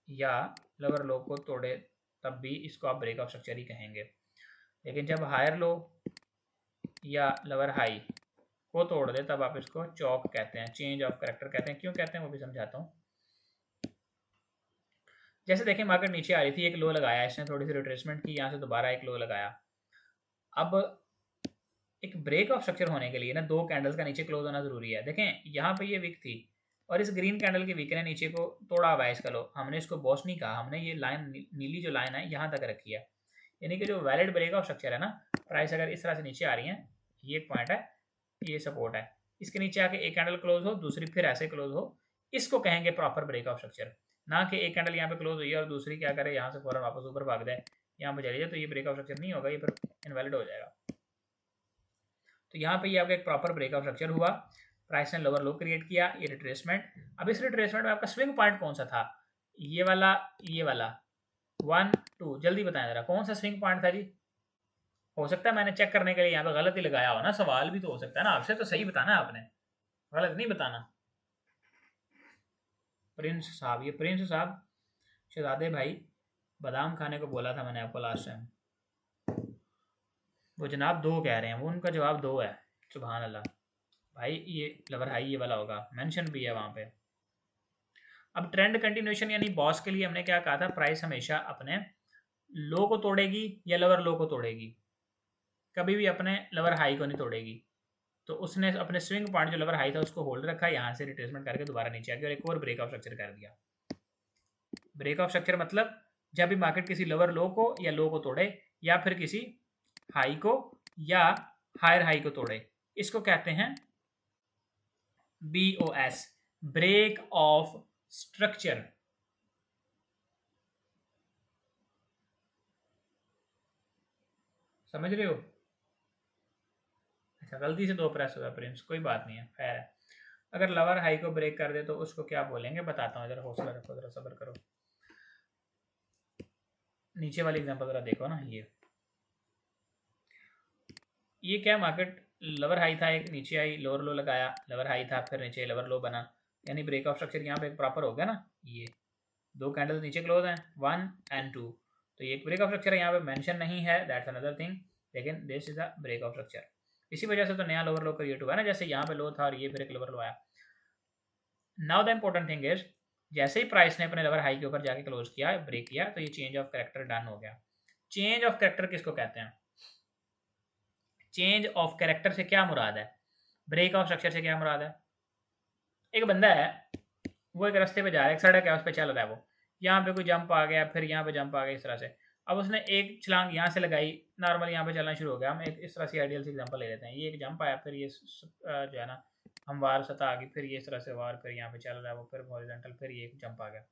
या लोअर लो को तोड़े तब भी इसको आप ब्रेक ऑफ स्ट्रक्चर ही कहेंगे, लेकिन जब हायर लो या लोअर हाई को तोड़ दे तब आप इसको चॉक कहते हैं, चेंज ऑफ करेक्टर कहते हैं। क्यों कहते हैं वो भी समझाता हूँ। जैसे देखें मार्केट नीचे आ रही थी, एक लो लगाया इसने, थोड़ी सी रिट्रेसमेंट की, यहाँ से दोबारा एक लो लगाया, अब एक ब्रेक ऑफ स्ट्रक्चर होने के लिए ना दो कैंडल्स का नीचे क्लोज होना जरूरी है। देखें यहाँ पे ये विक थी और इस ग्रीन कैंडल की विक ने नीचे को तोड़ा हुआ है इसका लो, हमने इसको बॉस नहीं कहा, हमने ये लाइन नीली जो लाइन है यहाँ तक रखी है, यानी कि जो वैलिड ब्रेक ऑफ स्ट्रक्चर है ना, प्राइस अगर इस तरह से नीचे आ रही है, ये एक पॉइंट है, ये सपोर्ट है, इसके नीचे आके एक कैंडल क्लोज हो, दूसरी फिर ऐसे क्लोज हो, इसको कहेंगे प्रॉपर ब्रेक ऑफ स्ट्रक्चर। ना कि एक कैंडल यहाँ पे क्लोज हुई है और दूसरी क्या करे यहाँ से फौरन वापस ऊपर भाग जाए, यहाँ पे चली जाए, तो ये ब्रेक ऑफ स्ट्रक्चर नहीं होगा, ये फिर इनवैलिड हो जाएगा। तो यहाँ पे ये आपका एक प्रॉपर ब्रेक ऑफ स्ट्रक्चर हुआ, प्राइस ने लोअर लो क्रिएट किया, ये रिट्रेसमेंट। अब इस रिट्रेसमेंट में आपका स्विंग पॉइंट कौन सा था, ये वाला, ये वाला 1 2, जल्दी बताएं जरा कौन सा स्विंग पॉइंट था जी। हो सकता है मैंने चेक करने के लिए यहाँ पे गलत ही लगाया हो ना, सवाल भी तो हो सकता है ना आपसे, तो सही बताना है आपने, गलत नहीं बताना। प्रिंस साहब, ये प्रिंस साहब शहजादे भाई, बादाम खाने को बोला था मैंने आपको लास्ट टाइम, वो जनाब 2 कह रहे हैं, वो उनका जवाब 2 है, सुभान अल्लाह भाई, ये लवर हाई ये वाला होगा, मेंशन भी है वहाँ पे। अब ट्रेंड कंटिन्यूएशन यानी बॉस के लिए हमने क्या कहा था, प्राइस हमेशा अपने लो को तोड़ेगी या लवर लो को तोड़ेगी, कभी भी अपने लवर हाई को नहीं तोड़ेगी, तो उसने अपने स्विंग पॉइंट जो लवर हाई था उसको होल्ड रखा, यहाँ से रिट्रेसमेंट करके दोबारा नीचे आ गया और एक और ब्रेक ऑफ स्ट्रक्चर कर दिया। ब्रेक ऑफ स्ट्रक्चर मतलब जब भी मार्केट किसी लवर लो को या लो को तोड़े या फिर किसी हाई को या हायर हाई को तोड़े, इसको कहते हैं BOS, ब्रेक ऑफ स्ट्रक्चर। समझ रहे हो? अच्छा गलती से 2 प्रेस हुआ प्रिंस, कोई बात नहीं है, खैर है। अगर लवर हाई को ब्रेक कर दे तो उसको क्या बोलेंगे बताता हूँ, जरा हौसला रखो, जरा सब्र करो। नीचे वाली एग्जांपल जरा देखो ना, ये क्या, मार्केट लवर हाई था, एक नीचे आई, लोअर लो लगाया, लवर हाई था, फिर नीचे लवर लो बना, यानी ब्रेक ऑफ स्ट्रक्चर यहाँ पे एक प्रॉपर हो गया ना, ये 2 कैंडल नीचे क्लोज हैं 1 and 2, तो ये एक ब्रेक ऑफ स्ट्रक्चर है, यहाँ पे मेंशन नहीं है, दैट्स अनदर थिंग, लेकिन this is a break of structure. इसी वजह से तो नया लोअर लो क्रिएट हुआ है ना, जैसे यहाँ पे लो था और ये फिर एक लोअर लो आया। Now the important thing is जैसे ही प्राइस ने अपने लेवल हाई के ऊपर जाके क्लोज किया, ब्रेक किया, तो ये चेंज ऑफ कैरेक्टर डन हो गया। चेंज ऑफ कैरेक्टर किसको कहते हैं? चेंज ऑफ कैरेक्टर से क्या मुराद है? ब्रेक ऑफ स्ट्रक्चर से क्या मुराद है? एक बंदा है, वो एक रास्ते पे जा रहा है, एक सड़क है, उस पर चल रहा है, वो यहाँ पे कोई जंप आ गया, फिर यहाँ पे जंप आ गया, इस तरह से। अब उसने एक छलांग यहाँ से लगाई, नॉर्मल यहाँ पे चलना शुरू हो गया। हम एक इस तरह से आइडियल से एग्जांपल ले लेते हैं। ये एक जंप आया, फिर ये जो है ना हमवार सतह आ गई, फिर ये इस तरह से वार, फिर यहाँ पे चल रहा है वो, फिर हॉरिजॉन्टल, फिर ये एक जंप आ गया।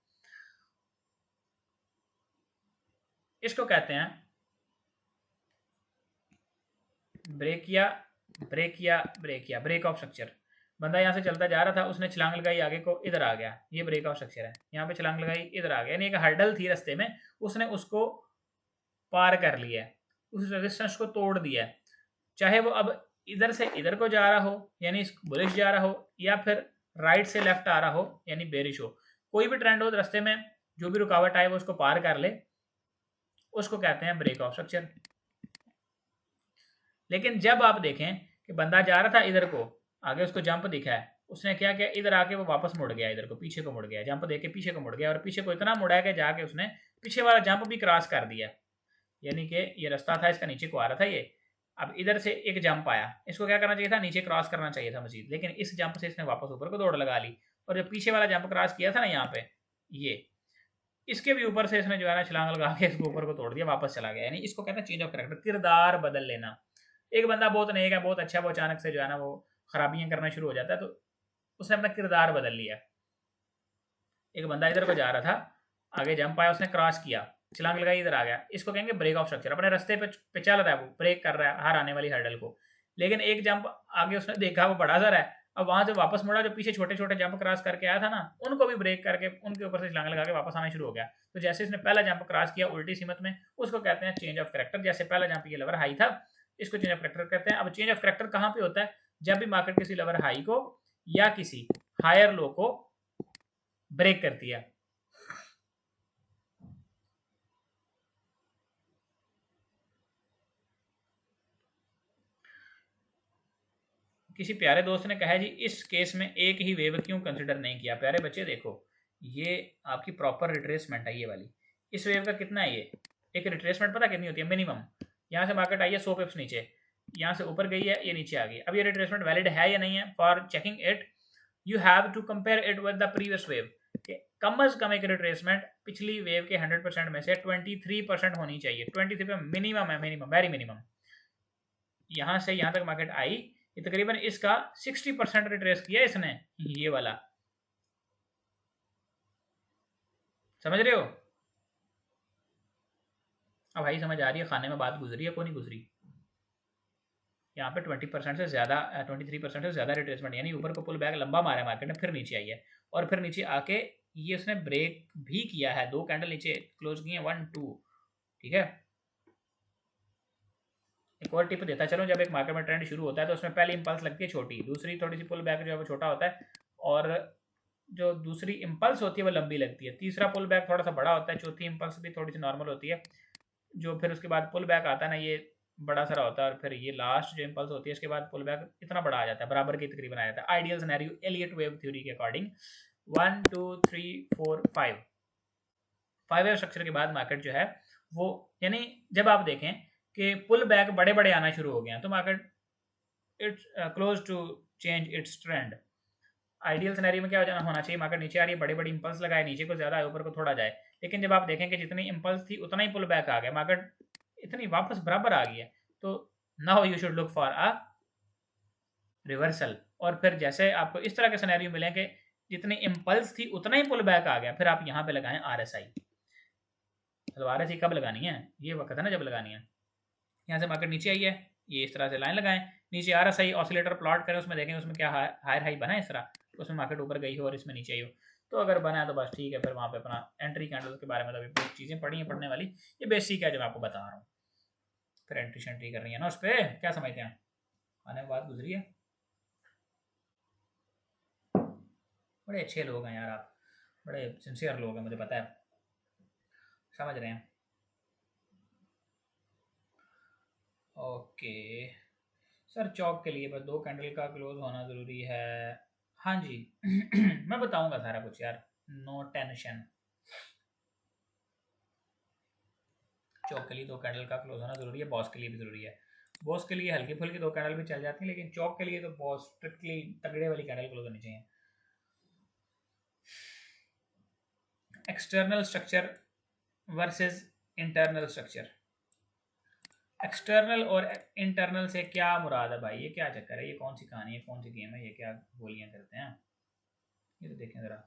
इसको कहते हैं ब्रेक किया, ब्रेक किया, ब्रेक किया, ब्रेक ऑफ स्ट्रक्चर। बंदा यहाँ से चलता जा रहा था, उसने छलांग लगाई आगे को, इधर आ गया, ये ब्रेक ऑफ स्ट्रक्चर है। यहाँ पे छलांग लगाई, इधर आ गया, यानी एक हर्डल थी रास्ते में, उसने उसको पार कर लिया है, उस रेजिस्टेंस को तोड़ दिया है। चाहे वो अब इधर से इधर को जा रहा हो, यानी बुलिश जा रहा हो, या फिर राइट से लेफ्ट आ रहा हो, यानी बेरिश हो, कोई भी ट्रेंड हो रास्ते में, जो भी रुकावट आए वो उसको पार कर ले, उसको कहते हैं ब्रेक ऑफ स्ट्रक्चर। लेकिन जब आप देखें कि बंदा जा रहा था इधर को, आगे उसको जंप दिखा है, उसने क्या किया, इधर आके वो वापस मुड़ गया, इधर को पीछे को मुड़ गया, जंप देके पीछे को मुड़ गया, और पीछे को इतना मुड़ा है कि जाके उसने पीछे वाला जंप भी क्रॉस कर दिया। यानी कि ये रास्ता था, इसका नीचे को आ रहा था ये, अब इधर से एक जंप आया, इसको क्या करना चाहिए था, नीचे क्रॉस करना चाहिए था मजीद, लेकिन इस जंप से इसने वापस ऊपर को दौड़ लगा ली, और जब पीछे वाला जंप क्रॉस किया था ना यहाँ पे, ये इसके भी ऊपर से इसने जो है ना छलांग लगा के इसको ऊपर को तोड़ दिया, वापस चला गया। यानी इसको कहते हैं चेंज ऑफ कैरेक्टर, किरदार बदल लेना। एक बंदा बहुत नेक है, बहुत अच्छा, वो अचानक से जो है ना वो खराबियां करना शुरू हो जाता है, तो उसने अपना किरदार बदल लिया। एक बंदा इधर को जा रहा था, आगे जंप आया, उसने क्रॉस किया, छलांग लगाई, इधर आ गया, इसको कहेंगे ब्रेक ऑफ स्ट्रक्चर। अपने रास्ते पे चल रहा है, वो ब्रेक कर रहा है हर आने वाली हर्डल को, लेकिन एक जंप आगे उसने देखा वो बड़ा सा है, अब वहां से वापस मुड़ा, जो पीछे छोटे छोटे जंप क्रॉस करके आया था ना, उनको भी ब्रेक करके उनके ऊपर से छलांग लगा के वापस आना शुरू हो गया। तो जैसे इसने पहला जंप क्रॉस किया उल्टी सीमत में, उसको कहते हैं चेंज ऑफ कैरेक्टर। जैसे पहला जंप ये लेवल हाई था, इसको चेंज ऑफ कैरेक्टर कहते हैं। अब चेंज ऑफ कैरेक्टर कहाँ पे होता है? जब भी मार्केट किसी लेवल हाई को या किसी हायर लो को ब्रेक करती है। किसी प्यारे दोस्त ने कहा है जी, इस केस में एक ही वेव क्यों कंसिडर नहीं किया? प्यारे बच्चे देखो, ये आपकी प्रॉपर रिट्रेसमेंट है ये वाली। इस वेव का कितना है ये? एक रिट्रेसमेंट पता कितनी होती है? मिनिमम यहाँ से मार्केट आई है 100 पिप्स नीचे, यहाँ से ऊपर गई है, ये नीचे आ गई। अब ये रिट्रेसमेंट वैलिड है या नहीं है? For checking it you have to compare it with the previous wave. कम अज कम एक रिट्रेसमेंट पिछली वेव के 100% में से 23% होनी चाहिए। 23 मिनिमम है, मिनिमम, वेरी मिनिमम। यहाँ से यहाँ तक मार्केट आई, ये तकरीबन इसका 60% रिट्रेस किया इसने, ये वाला, समझ रहे हो? अब भाई समझ आ रही है, खाने में बात गुजरी है, कोई नहीं गुजरी? यहाँ पे 20% से ज़्यादा, 23% से ज़्यादा रिट्रेसमेंट, यानी ऊपर को पुल बैक लंबा मारा है मार्केट ने, फिर नीचे आई है, और फिर नीचे आके ये उसने ब्रेक भी किया है, 2 कैंडल नीचे क्लोज की है, 1 2, ठीक है। एक और टिप देता चलो, जब एक मार्केट में ट्रेंड शुरू होता है तो उसमें पहली इंपल्स लगती है छोटी, दूसरी थोड़ी सी पुल बैक जो है वो छोटा होता है, और जो दूसरी इंपल्स होती है वो लंबी लगती है, तीसरा पुल बैक थोड़ा सा बड़ा होता है, चौथी इंपल्स भी थोड़ी सी नॉर्मल होती है, जो फिर उसके बाद पुल बैक आता है ना, ये बड़ा सारा होता है, और फिर ये लास्ट जो इंपल्स होती है इसके बाद पुल बैक इतना बड़ा आ जाता है, बराबर के तकरीबन आ जाता है। Ideal scenario Elliott wave theory के अकॉर्डिंग 1 2 3 4 5 वेव स्ट्रक्चर के बाद मार्केट जो है वो, यानी जब आप देखें कि पुल बैक बड़े बड़े आना शुरू हो गए हैं, तो market it's close to change its trend. Ideal scenario में क्या होना चाहिए? मार्केट नीचे आ रही है, बड़ी बड़ी इंपल्स लगाए, नीचे को ज्यादा ऊपर को थोड़ा जाए, लेकिन जब आप देखें कि जितनी इंपल्स थी उतना ही पुल बैक आ गया, मार्केट इतनी वापस बराबर आ गई है, तो now you should look for a reversal. और फिर जैसे आपको इस तरह के सिनेरियो मिले कि जितनी इंपल्स थी उतना ही पुल बैक आ गया, फिर आप यहाँ पे लगाएं RSI। तो RSI कब लगानी है? ये वक्त है ना जब लगानी है। यहाँ से मार्केट नीचे आई है, ये इस तरह से लाइन लगाएं, नीचे RSI ऑसिलेटर प्लॉट करें, उसमें देखें उसमें क्या हायर हाई बना है इस तरह, तो उसमें मार्केट ऊपर गई हो और इसमें नीचे आई हो, तो अगर बना है तो बस ठीक है, फिर वहाँ पे अपना एंट्री कैंडल के बारे में तो अभी चीज़ें पढ़ी हैं पढ़ने वाली, ये बेसिक है जो मैं आपको बता रहा हूँ। फिर एंट्री शेंट्री करनी है ना उस पर, क्या समझते हैं? आने में बात गुजरी है। बड़े अच्छे लोग हैं यार आप, बड़े सिंसियर लोग हैं, मुझे पता है, समझ रहे हैं। ओके सर, चौक के लिए बस 2 कैंडल का क्लोज होना ज़रूरी है? हाँ जी मैं बताऊंगा सारा कुछ यार, नो टेंशन। चौक के लिए 2 कैंडल का क्लोज होना जरूरी है, बॉस के लिए भी जरूरी है। बॉस के लिए हल्की फुल्की 2 कैंडल भी चल जाती है, लेकिन चौक के लिए तो बहुत स्ट्रिक्टली तगड़े वाली कैंडल क्लोज होनी चाहिए। External structure versus internal structure. External और इंटरनल से क्या मुराद है भाई? ये क्या चक्कर है? ये कौन सी कहानी है, कौन सी गेम है, ये क्या गोलियां करते हैं? ये तो देखें जरा।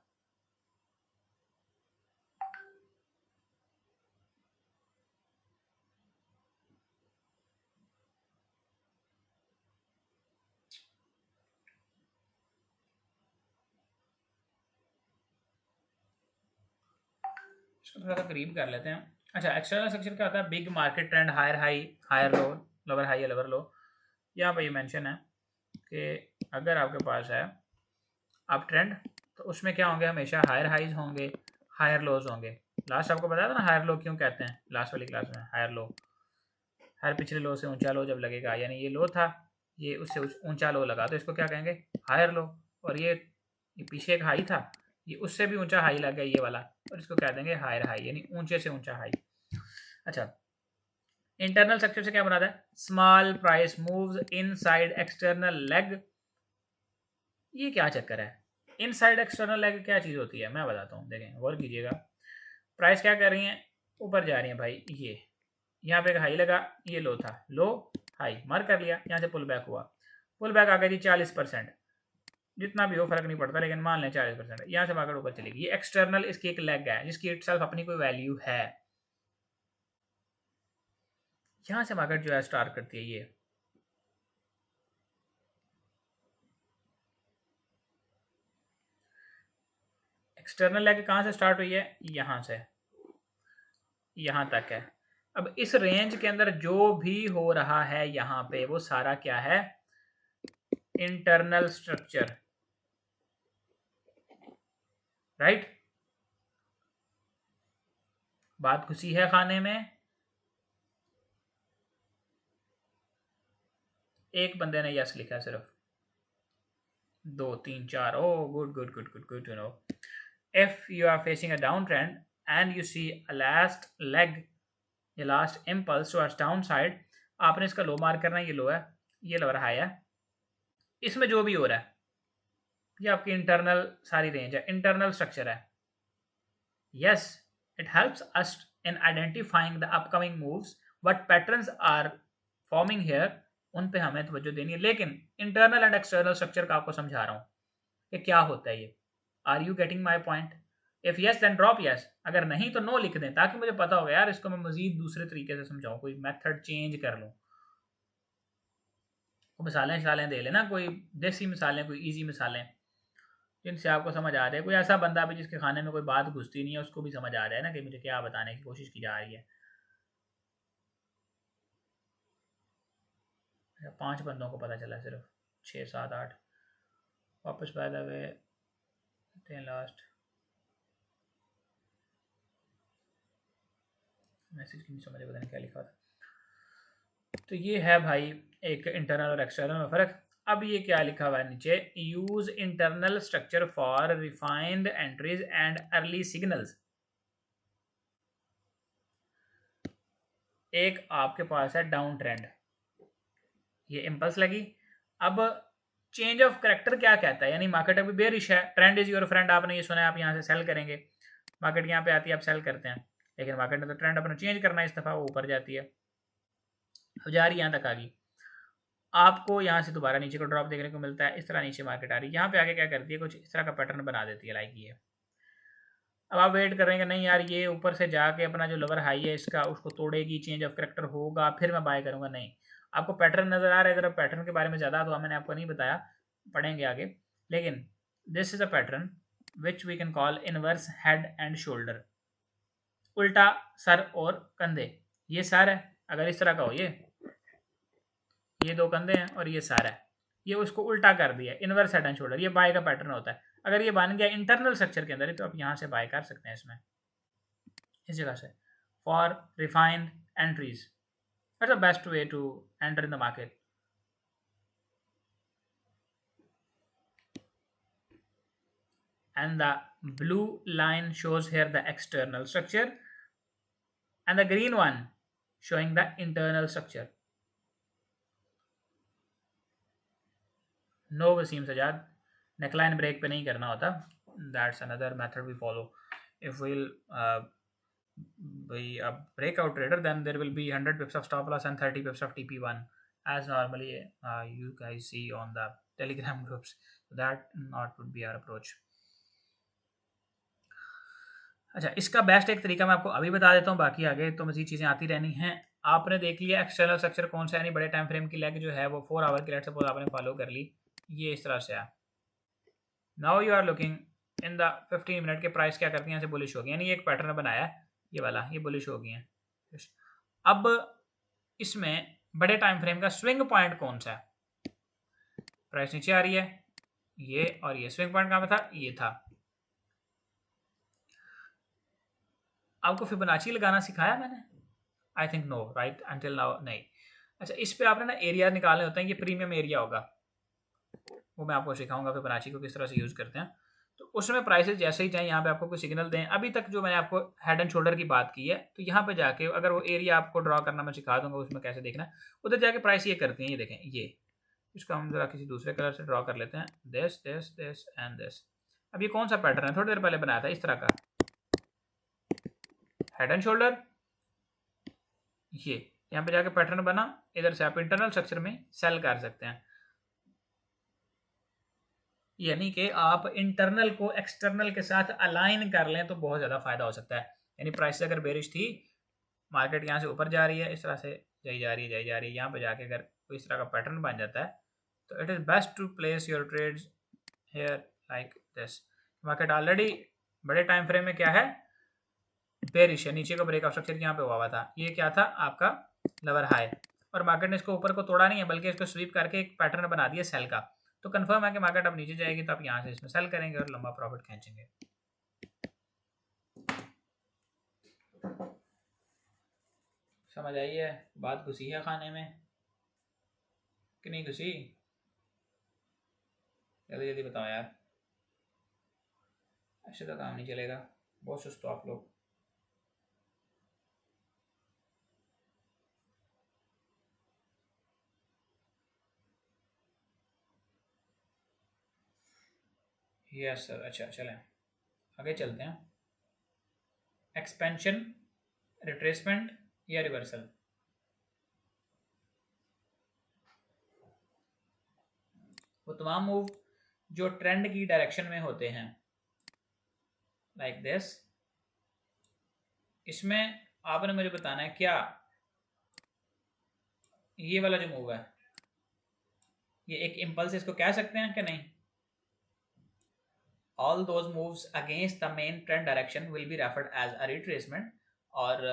इसको थोड़ा सा करीब कर लेते हैं। अच्छा, एक्सटर्नल स्ट्रक्चर क्या होता है? Big market trend, higher high, higher low, lower high या लोअर लो। यहाँ पर ये मेंशन है कि अगर आपके पास है अप ट्रेंड तो उसमें क्या होंगे? हमेशा हायर हाइज होंगे, हायर लोज होंगे। लास्ट आपको बताया था ना हायर लो क्यों कहते हैं, लास्ट वाली क्लास में। हायर लो, हर पिछले लो से ऊंचा लो जब लगेगा, यानी ये लो था, ये उससे ऊंचा लो लगा तो इसको क्या कहेंगे? Higher low. और ये पीछे एक हाई था, ये उससे भी ऊंचा हाई लग गया ये वाला, और इसको कह देंगे हायर हाई, यानी ऊंचे से ऊंचा हाई। अच्छा, इंटरनल स्ट्रक्चर से क्या बनाता है? Small price moves inside external leg. ये क्या चक्कर है? इनसाइड एक्सटर्नल लेग क्या चीज़ होती है मैं बताता हूँ, देखें गौर कीजिएगा। प्राइस क्या कर रही है? ऊपर जा रही है भाई। ये यहाँ पे एक हाई लगा, ये लो था, लो हाई मार्क कर लिया, यहाँ से पुल बैक हुआ, पुल बैक आ गया जी 40%, जितना भी हो फर्क नहीं पड़ता, लेकिन मान लें 40%। यहाँ से मार्केट ऊपर चलेगी। ये एक्सटर्नल इसकी एक लेग है जिसकी इटसेल्फ अपनी कोई वैल्यू है। यहाँ से मार्केट जो है स्टार्ट करती है ये। एक्सटर्नल लेग कहाँ से स्टार्ट हुई है? यहाँ से यहाँ तक है। अब इस रेंज के अंदर जो भी हो रहा है यहाँ पे वो सारा क्या है? Internal structure, right? बात घुसी है खाने में? एक बंदे ने यस लिखा है सिर्फ, 2 3 4। Oh good good good good good to know. If you are facing a down trend and you see a last leg, ये last impulse towards down side, आपने इसका लो मार्क करना है। ये लो है, ये लो रहा है, इसमें जो भी हो रहा है ये आपकी इंटरनल सारी रेंज है, इंटरनल स्ट्रक्चर है। Yes, it helps us in identifying the upcoming moves, what patterns are forming here, उन पे हमें तवज्जो देनी है। लेकिन इंटरनल एंड एक्सटर्नल स्ट्रक्चर का आपको समझा रहा हूँ कि क्या होता है ये। Are you getting my point? If yes then drop yes, अगर नहीं तो नो लिख दें, ताकि मुझे पता होगा यार इसको मैं मजीद दूसरे तरीके से समझाऊँ, कोई मेथड चेंज कर लूँ। मिसालें शिसालें दे लेना, कोई देसी मिसालें, कोई ईजी मिसालें जिनसे आपको समझ आ जाए। कोई ऐसा बंदा भी जिसके खाने में कोई बात घुसती नहीं है, उसको भी समझ आ जाए ना कि मुझे क्या बताने की कोशिश की जा रही है। 5 बंदों को पता चला सिर्फ, 6 7 8 वापस by the way last message की नहीं समझ, पता नहीं क्या लिखा था। तो ये है भाई एक इंटरनल और एक्सटर्नल में फ़र्क। अब ये क्या लिखा हुआ है नीचे? Use internal structure for refined entries and early signals. एक आपके पास है डाउन ट्रेंड, ये इम्पल्स लगी। अब चेंज ऑफ करेक्टर क्या कहता है? यानी मार्केट अभी बेरिश है, ट्रेंड इज योर फ्रेंड, आपने ये सुना है, आप यहाँ से सेल करेंगे, मार्केट यहाँ पे आती है, आप सेल करते हैं, लेकिन मार्केट ने तो ट्रेंड अपना चेंज करना है, इस दफ़ा वो ऊपर जाती है, अब जा रही है यहाँ तक आ गई, आपको यहाँ से दोबारा नीचे को ड्रॉप देखने को मिलता है, इस तरह नीचे मार्केट आ रही है, यहाँ पे आके क्या करती है? कुछ इस तरह का पैटर्न बना देती है, लाइक ये। अब आप वेट कर रहे हैं कि नहीं यार ये ऊपर से जाके अपना जो लोअर हाई है इसका उसको तोड़ेगी, चेंज ऑफ करेक्टर होगा, फिर मैं बाय करूँगा। नहीं, आपको पैटर्न नज़र आ रहा है। अगर पैटर्न के बारे में ज़्यादा तो मैंने आपको नहीं बताया, पढ़ेंगे आगे, लेकिन this is a pattern which we can call inverse head and shoulder, उल्टा सर और कंधे। ये सर है, अगर इस तरह का हो, ये 2 कंधे हैं और ये सर है, ये उसको उल्टा कर दिया, इनवर्स हेड एंड शोल्डर, ये बाय का पैटर्न होता है। अगर ये बन गया इंटरनल स्ट्रक्चर के अंदर तो आप यहाँ से बाय कर सकते हैं इसमें, इस जगह से, for refined entries. That's the best way to enter in the market. and the blue line shows here the external structure and the green one showing the internal structure. No Wasim Sajad, neckline break पे नहीं करना होता. That's another method we follow. If we'll be a breakout trader, then there will be 100 pips of stop loss and 30 pips of TP1 as normally you guys see on the Telegram groups. That not would be our approach. अच्छा, इसका बेस्ट एक तरीका मैं आपको अभी बता देता हूँ, बाकी आगे तो मज़ीद चीज़ें आती रहनी हैं. आपने देख लिया एक्सटर्नल स्ट्रक्चर कौन सा है, यानी बड़े टाइम फ्रेम की लेग जो है वो 4 आवर की, लेट सपोज आपने फॉलो कर ली, ये इस तरह से है. Now you are looking in the 15 minute के प्राइस क्या करती हैं, यहाँ से बुलिश हो गई, यानी एक पैटर्न बनाया है ये वाला, ये बुलिश हो गई है. अब इसमें बड़े टाइम फ्रेम का स्विंग पॉइंट कौन सा है, प्राइस नीचे आ रही है ये, और ये स्विंग पॉइंट कहाँ पे था, ये था. आपको फिबोनाची लगाना सिखाया मैंने, I think no, right, until now नहीं. अच्छा, इस पे आपने ना एरिया निकालने होते हैं, ये प्रीमियम एरिया होगा, वो मैं आपको सिखाऊंगा फिबोनाची को किस तरह से यूज़ करते हैं. तो उसमें प्राइसेस जैसे ही जाए यहाँ पे आपको कोई सिग्नल दें, अभी तक जो मैंने आपको हेड एंड शोल्डर की बात की है, तो यहाँ पे जाके अगर वो एरिया आपको ड्रॉ करना मैं सिखा दूंगा, उसमें कैसे देखना है, उधर जाके प्राइस ये करती हैं, ये देखें, ये इसको हम जरा किसी दूसरे कलर से ड्रॉ कर लेते हैं, this this this and this. अब ये कौन सा पैटर्न है, थोड़ी देर पहले बनाया था इस तरह का, हेड एंड शोल्डर, ये यहाँ पे जाके पैटर्न बना, इधर से आप इंटरनल स्ट्रक्चर में सेल कर सकते हैं, यानी कि आप इंटरनल को एक्सटर्नल के साथ अलाइन कर लें तो बहुत ज़्यादा फायदा हो सकता है. यानी प्राइस अगर बेरिश थी, मार्केट यहाँ से ऊपर जा रही है, इस तरह से जाई जा रही है, यहाँ पे जाके अगर कोई इस तरह का पैटर्न बन जाता है, तो it is best to place your trades here like this. Market already बड़े टाइम फ्रेम में क्या है, बेरिश है, नीचे का ब्रेकआउट स्ट्रक्चर यहाँ पे हुआ था, ये क्या था आपका लोअर हाई, और मार्केट ने इसको ऊपर को तोड़ा नहीं है, बल्कि इसको स्वीप करके एक पैटर्न बना दिया सेल का. तो कंफर्म है कि मार्केट अब नीचे जाएगी, तो आप यहाँ से इसमें सेल करेंगे और लंबा प्रॉफिट खींचेंगे. समझ आई है बात, घुसी है खाने में कि नहीं घुसी, जल्दी जल्दी बताओ यार, ऐसे तो काम नहीं चलेगा, बहुत सुस्त हो आप लोग. Yes sir. अच्छा चलें आगे चलते हैं. एक्सपेंशन, रिट्रेसमेंट या रिवर्सल, वो तमाम मूव जो ट्रेंड की डायरेक्शन में होते हैं लाइक दिस, इसमें आपने मुझे बताना है क्या ये वाला जो मूव है ये एक इम्पल्स इसको कह सकते हैं कि नहीं. All those moves against the main trend direction will be referred as a retracement. और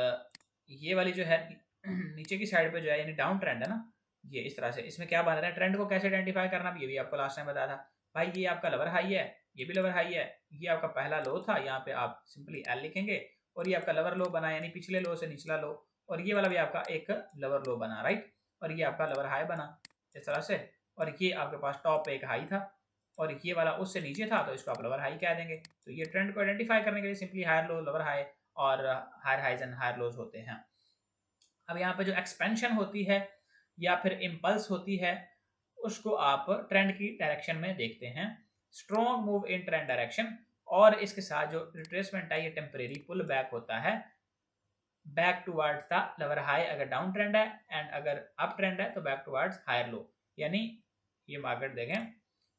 ये वाली जो है नीचे की साइड पे जो है यानी डाउन ट्रेंड है ना, ये इस तरह से, इसमें क्या बन रहा है, ट्रेंड को कैसे आइडेंटिफाई करना, ये भी आपको लास्ट टाइम बताया था भाई. ये आपका लोअर हाई है, ये भी लोअर हाई है, ये आपका पहला लो था, यहाँ पे आप सिंपली एल लिखेंगे, और ये आपका लोअर लो बना, यानी पिछले लो से निचला लो, और ये वाला भी आपका एक लोअर लो बना, राइट, और ये आपका लोअर हाई बना इस तरह से, और ये आपके पास टॉप पे एक हाई था, और ये वाला उससे नीचे था, तो इसको आप लोअर हाई कह देंगे. तो ये ट्रेंड को आइडेंटिफाई करने के लिए simply higher low, lower high, और higher highs and higher lows होते हैं. अब यहाँ पे जो एक्सपेंशन होती है या फिर इम्पल्स होती है, उसको आप ट्रेंड की डायरेक्शन में देखते हैं, strong move in trend direction, और इसके साथ जो रिट्रेसमेंट है ये टेम्परेरी पुल बैक होता है, back towards the lower high अगर डाउन ट्रेंड है, एंड अगर अप ट्रेंड है तो बैक टुवर्ड्स हायर लो. यानी ये मार्केट देखें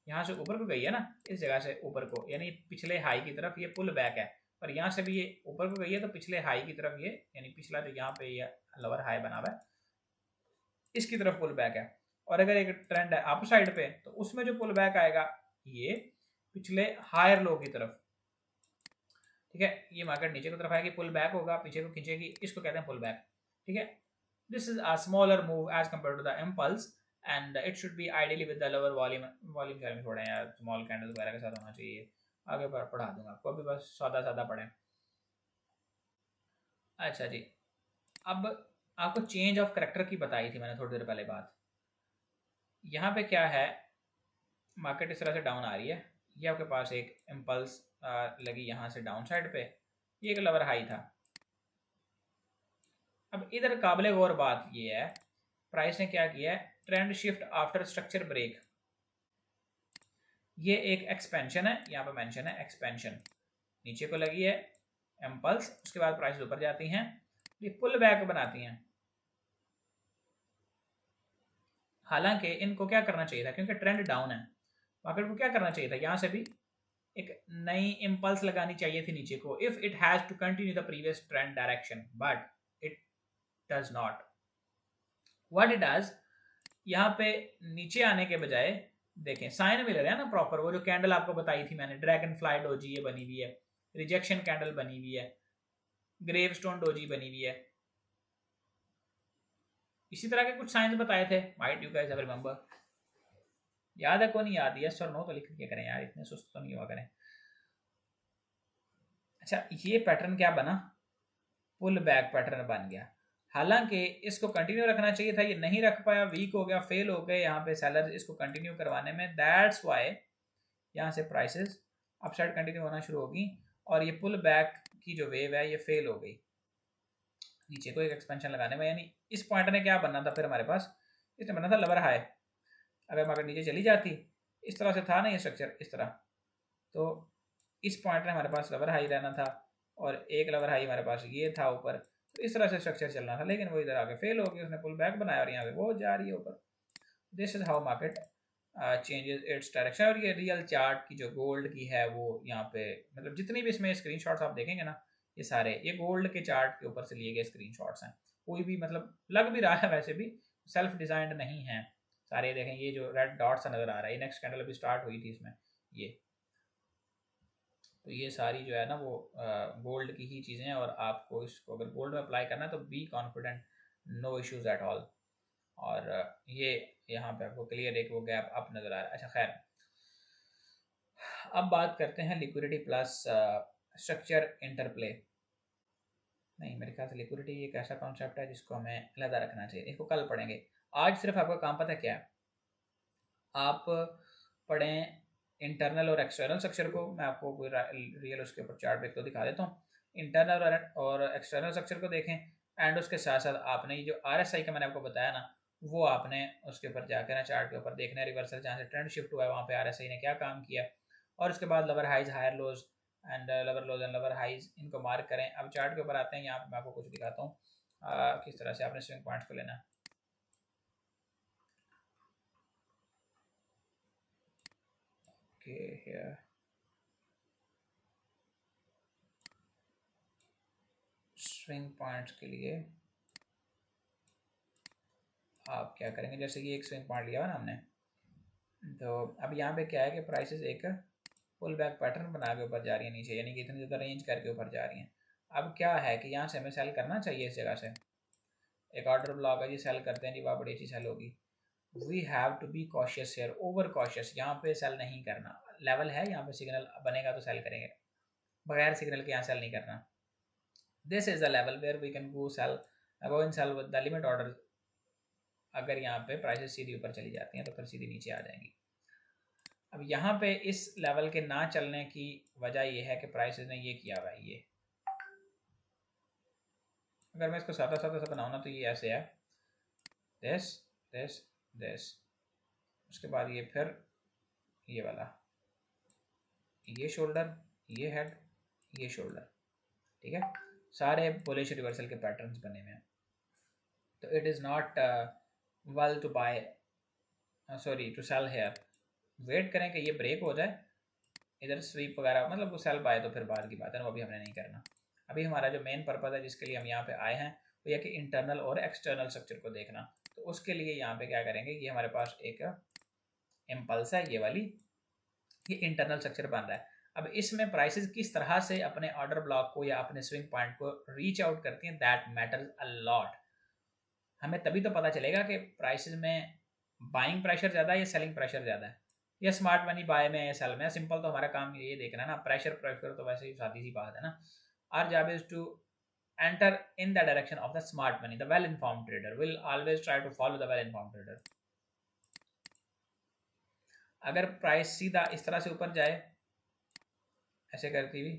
यहाँ से ऊपर को गई है ना, इस जगह से ऊपर को, यानी पिछले हाई की तरफ ये पुल बैक है, और यहाँ से भी ये ऊपर को गई है तो पिछले हाई की तरफ ये, यानी पिछला जो यहाँ पे ये लोअर हाई बना हुआ है इसकी तरफ पुल बैक है. और अगर एक ट्रेंड है अप साइड पे, तो उसमें जो पुल बैक आएगा ये पिछले हायर लो की तरफ, ठीक है. ये मार्केट नीचे की तरफ आएगी, पुल बैक होगा, पीछे को खींचेगी, इसको कहते हैं पुल बैक, ठीक है. This is a smaller move as compare to the impulse, and it should be ideally with the lower volume share में थोड़ा यार स्मॉल कैंडल वगैरह के साथ होना चाहिए. आगे पढ़ा दूंगा आपको, अभी बस सादा सादा पढ़ें. अच्छा जी, अब आपको चेंज ऑफ करेक्टर की बताई थी मैंने थोड़ी देर पहले बात. यहाँ पे क्या है, मार्केट इस तरह से डाउन आ रही है, ये आपके पास एक इम्पल्स लगी यहाँ से डाउन साइड पे, ये एक लोअर हाई था। अब इधर काबिल गौर बात ये है, प्राइस ने क्या किया है, trend shift after structure break, ये एक एक्सपेंशन है, यहाँ पे मेंशन है एक्सपेंशन, नीचे को लगी है इम्पल्स, उसके बाद प्राइस ऊपर जाती हैं, ये पुल बैक बनाती हैं। हालांकि इनको क्या करना चाहिए था, क्योंकि ट्रेंड डाउन है, मार्केट को क्या करना चाहिए था, यहाँ से भी एक नई इम्पल्स लगानी चाहिए थी नीचे को, if it has to continue the previous trend direction, but it does not. What it does, यहाँ पे नीचे आने के बजाय देखें साइन मिल रहा है ना प्रॉपर, वो जो कैंडल आपको बताई थी मैंने, ड्रैगन फ्लाई डोजी ये बनी हुई है, रिजेक्शन कैंडल बनी हुई है, ग्रेवस्टोन डोजी बनी हुई है, इसी तरह के कुछ साइंस बताए थे, might you guys ever remember, याद है? कौन नहीं याद? यस और नो तो लिख दिया करें यार, इतने सुस्त तो नहीं हुआ करें। अच्छा, ये पैटर्न क्या बना, पुल बैक पैटर्न बन गया। हालांकि इसको कंटिन्यू रखना चाहिए था, ये नहीं रख पाया, वीक हो गया, फेल हो गए यहाँ पे सेलर इसको कंटिन्यू करवाने में, दैट्स वाई यहाँ से प्राइसेस अपसाइड कंटिन्यू होना शुरू होगी और ये पुल बैक की जो वेव है ये फेल हो गई नीचे को एक एक्सपेंशन लगाने में। यानी इस पॉइंट ने क्या बनना था फिर हमारे पास, इसने बनना था लोअर हाई। अगर मार्केट नीचे चली जाती, इस तरह से था ना ये स्ट्रक्चर इस तरह, तो इस पॉइंट में हमारे पास लोअर हाई रहना था और एक लोअर हाई हमारे पास ये था ऊपर, तो इस तरह से स्ट्रक्चर चलना था, लेकिन वो इधर आके फेल हो गई, उसने पुल बैक बनाया और यहाँ पे वो जा रही है ऊपर। This is how market changes its direction. और ये रियल चार्ट की जो गोल्ड की है वो यहाँ पे, मतलब जितनी भी इसमें स्क्रीनशॉट्स आप देखेंगे ना, ये सारे ये गोल्ड के चार्ट के ऊपर से लिए गए स्क्रीनशॉट्स हैं। कोई भी मतलब लग भी रहा है वैसे भी सेल्फ डिजाइंड नहीं है सारे। देखें ये जो रेड डॉट्स नजर आ रहा है, ये नेक्स्ट कैंडल अभी स्टार्ट हुई थी इसमें, ये तो ये सारी जो है ना वो गोल्ड की ही चीज़ें हैं। और आपको इसको अगर गोल्ड में अप्लाई करना है तो be confident, no issues at all. और ये यहाँ पे आपको क्लियर एक वो गैप अप नज़र आ रहा है। अच्छा खैर, अब बात करते हैं लिक्विडिटी प्लस स्ट्रक्चर इंटरप्ले। नहीं, मेरे ख्याल से लिक्विडिटी एक ऐसा कॉन्सेप्ट है जिसको हमें अलग रखना चाहिए, इसको कल पढ़ेंगे। आज सिर्फ आपका काम पता क्या है, आप पढ़ें इंटरनल और एक्सटर्नल स्ट्रक्चर को। मैं आपको कोई रियल उसके ऊपर चार्ट ब्रेक तो दिखा देता हूँ। इंटरनल और एक्सटर्नल स्ट्रक्चर को देखें, एंड उसके साथ साथ आपने ये जो RSI का मैंने आपको बताया ना, वो आपने उसके ऊपर जाकर ना चार्ट के ऊपर देखना है, रिवर्सल जहाँ से ट्रेंड शिफ्ट हुआ है वहाँ पे RSI ने क्या काम किया, और उसके बाद lower highs, higher lows and lower lows and lower highs, इनको मार्क करें। अब चार्ट के ऊपर आते हैं, यहाँ पर मैं आपको कुछ दिखाता हूँ किस तरह से आपने स्विंग पॉइंट्स को लेना है। Okay, here. स्विंग पॉइंट्स के लिए आप क्या करेंगे, जैसे कि एक स्विंग पॉइंट लिया हुआ ना हमने, तो अब यहाँ पे क्या है कि प्राइसेस एक पुल बैक पैटर्न बना के ऊपर जा रही है नीचे, यानी कि इतनी ज़्यादा रेंज करके ऊपर जा रही हैं। अब क्या है कि यहाँ से हमें सेल करना चाहिए, इस जगह से एक ऑर्डर ब्लॉक है जी, सेल करते हैं जी, वाह बड़ी अच्छी सेल होगी। We have to be cautious here, over cautious, यहाँ पे सेल नहीं करना। लेवल है यहाँ पे, सिग्नल बनेगा तो सेल करेंगे, बगैर सिग्नल के यहाँ सेल नहीं करना। This is the level where we can go sell, go in sell with the limit order. अगर यहाँ पे प्राइसेस सीधी ऊपर चली जाती हैं तो फिर सीधी नीचे आ जाएंगी। अब यहाँ पे इस लेवल के ना चलने की वजह यह है कि प्राइसेस ने ये किया हुआ है, ये अगर मैं इसको सादा सादा सा बनाऊँ ना तो ये ऐसे है, दिस दिस दिस, उसके बाद ये फिर ये वाला, ये शोल्डर, ये हेड, ये शोल्डर, ठीक है, सारे बुलिश रिवर्सल के पैटर्न्स बने हुए हैं। तो it is not well to buy, sorry to sell here. Wait करें कि ये ब्रेक हो जाए, इधर स्वीप वगैरह, मतलब वो सेल पाए तो फिर बाद की बात है ना, वो अभी हमने नहीं करना। अभी हमारा जो मेन पर्पज़ है जिसके लिए हम यहाँ पे आए हैं वो यह कि इंटरनल और एक्सटर्नल स्ट्रक्चर को देखना। तो उसके लिए यहाँ पे क्या करेंगे, ये हमारे पास एक इम्पल्स है ये वाली, ये इंटरनल स्ट्रक्चर बन रहा है। अब इसमें प्राइसेस किस तरह से अपने ऑर्डर ब्लॉक को या अपने स्विंग पॉइंट को रीच आउट करती हैं, दैट मैटर्स अ लॉट। हमें तभी तो पता चलेगा कि प्राइसेस में बाइंग प्रेशर ज़्यादा है या सेलिंग प्रेशर ज़्यादा है, या स्मार्ट मनी बाय में या सेल में। सिंपल तो हमारा काम ये देखना है ना, प्रेशर प्रेशर तो वैसे ही सादी सी बात है ना। Our job is to enter in the direction of the smart money. The well informed trader will always try to follow the well informed trader. अगर प्राइस सीधा इस तरह से ऊपर जाए ऐसे करती हुई,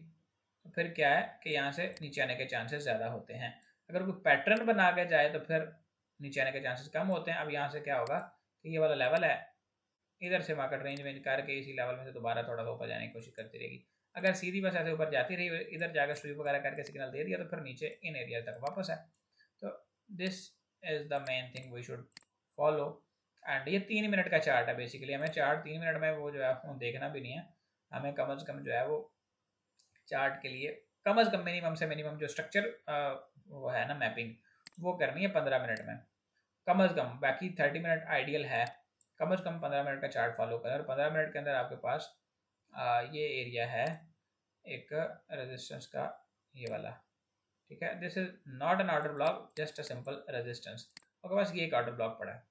तो फिर क्या है कि यहाँ से नीचे आने के चांसेस ज़्यादा होते हैं। अगर कोई पैटर्न बना के जाए तो फिर नीचे आने के चांसेस कम होते हैं। अब यहाँ से क्या होगा कि ये वाला लेवल है, इधर से मार्केट रेंज में करके इसी लेवल में से दोबारा थोड़ा सा ऊपर जाने की कोशिश करती रहेगी। अगर सीधी बस ऐसे ऊपर जाती रही, इधर जाकर स्वीप वगैरह करके सिग्नल दे दिया, तो फिर नीचे इन एरिया तक वापस है। तो this is the main thing we should follow. And ये 3 मिनट का चार्ट है बेसिकली। हमें चार्ट 3 मिनट में वो जो है वो देखना भी नहीं है, हमें कम से कम जो है वो चार्ट के लिए कम से कम मिनिमम से मिनिमम जो स्ट्रक्चर वो है ना मैपिंग, वो करनी है 15 मिनट में कम से कम। बाकी 30 मिनट आइडियल है, कम से कम 15 मिनट का चार्ट फॉलो करें। और 15 मिनट के अंदर आपके पास ये एरिया है एक रेजिस्टेंस का, ये वाला, ठीक है। This is not an order block, just a simple resistance. आपके पास ये एक ऑर्डर ब्लॉक पड़ा है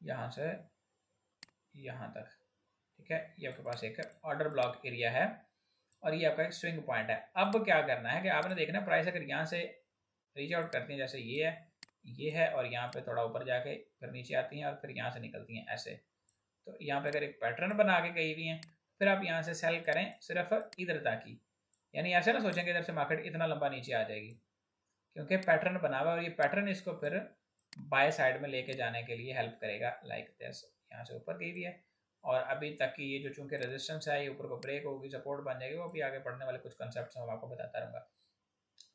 यहाँ से यहाँ तक, ठीक है। ये आपके पास एक ऑर्डर ब्लॉक एरिया है और ये आपका एक स्विंग पॉइंट है। अब क्या करना है कि आपने देखना प्राइस अगर यहाँ से रीच आउट करती है, जैसे ये है और यहाँ पे थोड़ा ऊपर जाके फिर नीचे आती हैं और फिर यहाँ से निकलती हैं ऐसे, तो यहाँ पे अगर एक पैटर्न बना के गई हुई हैं, फिर आप यहाँ से सेल करें सिर्फ इधर तक ही। यानी ऐसे ना सोचेंगे इधर से मार्केट इतना लंबा नीचे आ जाएगी, क्योंकि पैटर्न बना हुआ है और ये पैटर्न इसको फिर बाय साइड में लेके जाने के लिए हेल्प करेगा। लाइक दिस, यहाँ से ऊपर गई हुई है और अभी तक की ये जो चूंकि रेजिस्टेंस है ये ऊपर को ब्रेक होगी, सपोर्ट बन जाएगी, वो भी आगे पढ़ने वाले कुछ कंसेप्ट मैं आपको बताता रहूँगा।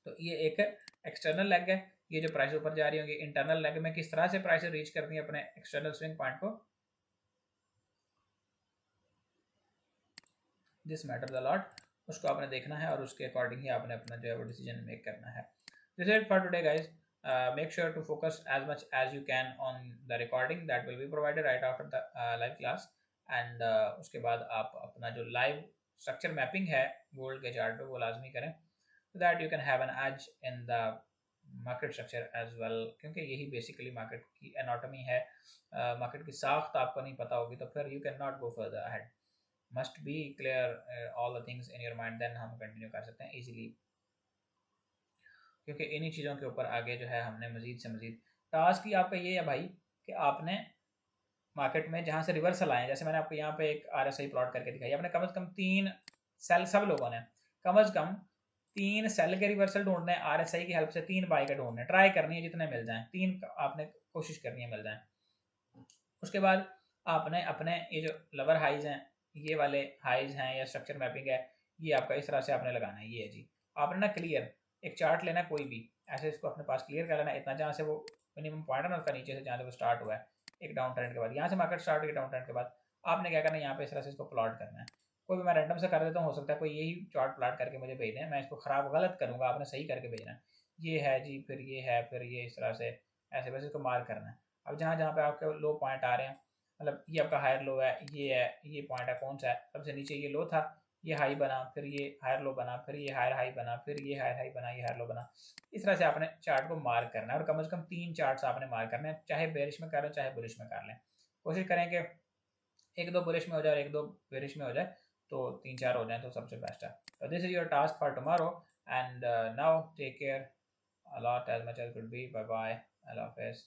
तो ये एक एक्सटर्नल लेग है, ये जो प्राइस ऊपर जा रही होंगी। इंटरनल लेग में किस तरह से प्राइस रीच करती है अपने एक्सटर्नल स्विंग पॉइंट को, दिस मैटर्स अ लॉट, उसको आपने देखना है और उसके अकॉर्डिंग ही आपने अपना जो है वो डिसीजन मेक करना है। This is it for today guys. Make sure to focus as much as you can on the recording that will be provided right after the live class, and उसके बाद आप अपना जो लाइव स्ट्रक्चर मैपिंग है गोल्ड के चार्ट पे वो लाजमी करें, so that you can have an edge in the market structure as well, क्योंकि यही बेसिकली मार्केट की एनाटॉमी है। मार्केट की साख्त आपको नहीं पता होगी तो फिर you can not go further ahead. Must be clear all the things in your mind, then हम कंटिन्यू कर सकते हैं इजीली, क्योंकि इन्हीं चीज़ों के ऊपर आगे जो है हमने मजीद से मजीद टास्क ही आपका ये है भाई कि आपने मार्केट में जहाँ से रिवर्सल आए, जैसे मैंने आपको यहाँ पे एक RSI प्लॉट करके दिखाई, आपने कम से कम 3 सेल, सब लोगों ने कम से कम 3 सेल के रिवर्सल ढूंढने हैं, RSI की हेल्प से 3 बाय के ढूंढने, ट्राई करनी है जितने मिल जाएं, 3 आपने कोशिश करनी है मिल जाएं। उसके बाद आपने अपने ये जो लवर हाइज हैं, ये वाले हाइज हैं या स्ट्रक्चर मैपिंग है, ये आपका इस तरह से आपने लगाना है। ये है जी, आपने ना क्लियर एक चार्ट लेना, कोई भी ऐसे इसको अपने पास क्लियर कर लेना इतना, जहाँ से वो मिनिमम पॉइंट है ना उसका, नीचे से जहाँ से वो स्टार्ट हुआ है एक डाउन ट्रेंड के बाद, यहाँ से मार्केट स्टार्ट हुई डाउन ट्रेंड के बाद, आपने क्या करना है यहाँ पे इस तरह से इसको प्लॉट करना है। कोई भी मैं रैंडम से कर देता हूँ, हो सकता है कोई यही चार्ट प्लॉट करके मुझे भेज दें, मैं इसको खराब गलत करूँगा, आपने सही करके भेजना है। ये है जी, फिर ये है, फिर ये, इस तरह से ऐसे वैसे इसको मार्क करना है। अब जहाँ जहाँ पे आपके लो पॉइंट आ रहे हैं, मतलब ये आपका हायर लो है, ये पॉइंट है कौन सा है, सबसे नीचे ये लो था, ये हाई बना, फिर ये हायर लो बना, फिर ये हायर हाई बना, फिर ये हायर हाई बना, ये हायर लो बना। इस तरह से आपने चार्ट को मार्क करना है और कम से कम 3 चार्ट्स आपने मार्क करने हैं, चाहे बेरिश में कर लें चाहे बुलिश में कर लें। कोशिश करें कि 1-2 बुलिश में हो जाए और 1-2 बेरिश में हो जाए, तो 3-4 हो जाए तो सबसे बेस्ट है। तो this is your task for tomorrow and now take care a lot as much as could be. Bye bye. Allah Hafiz.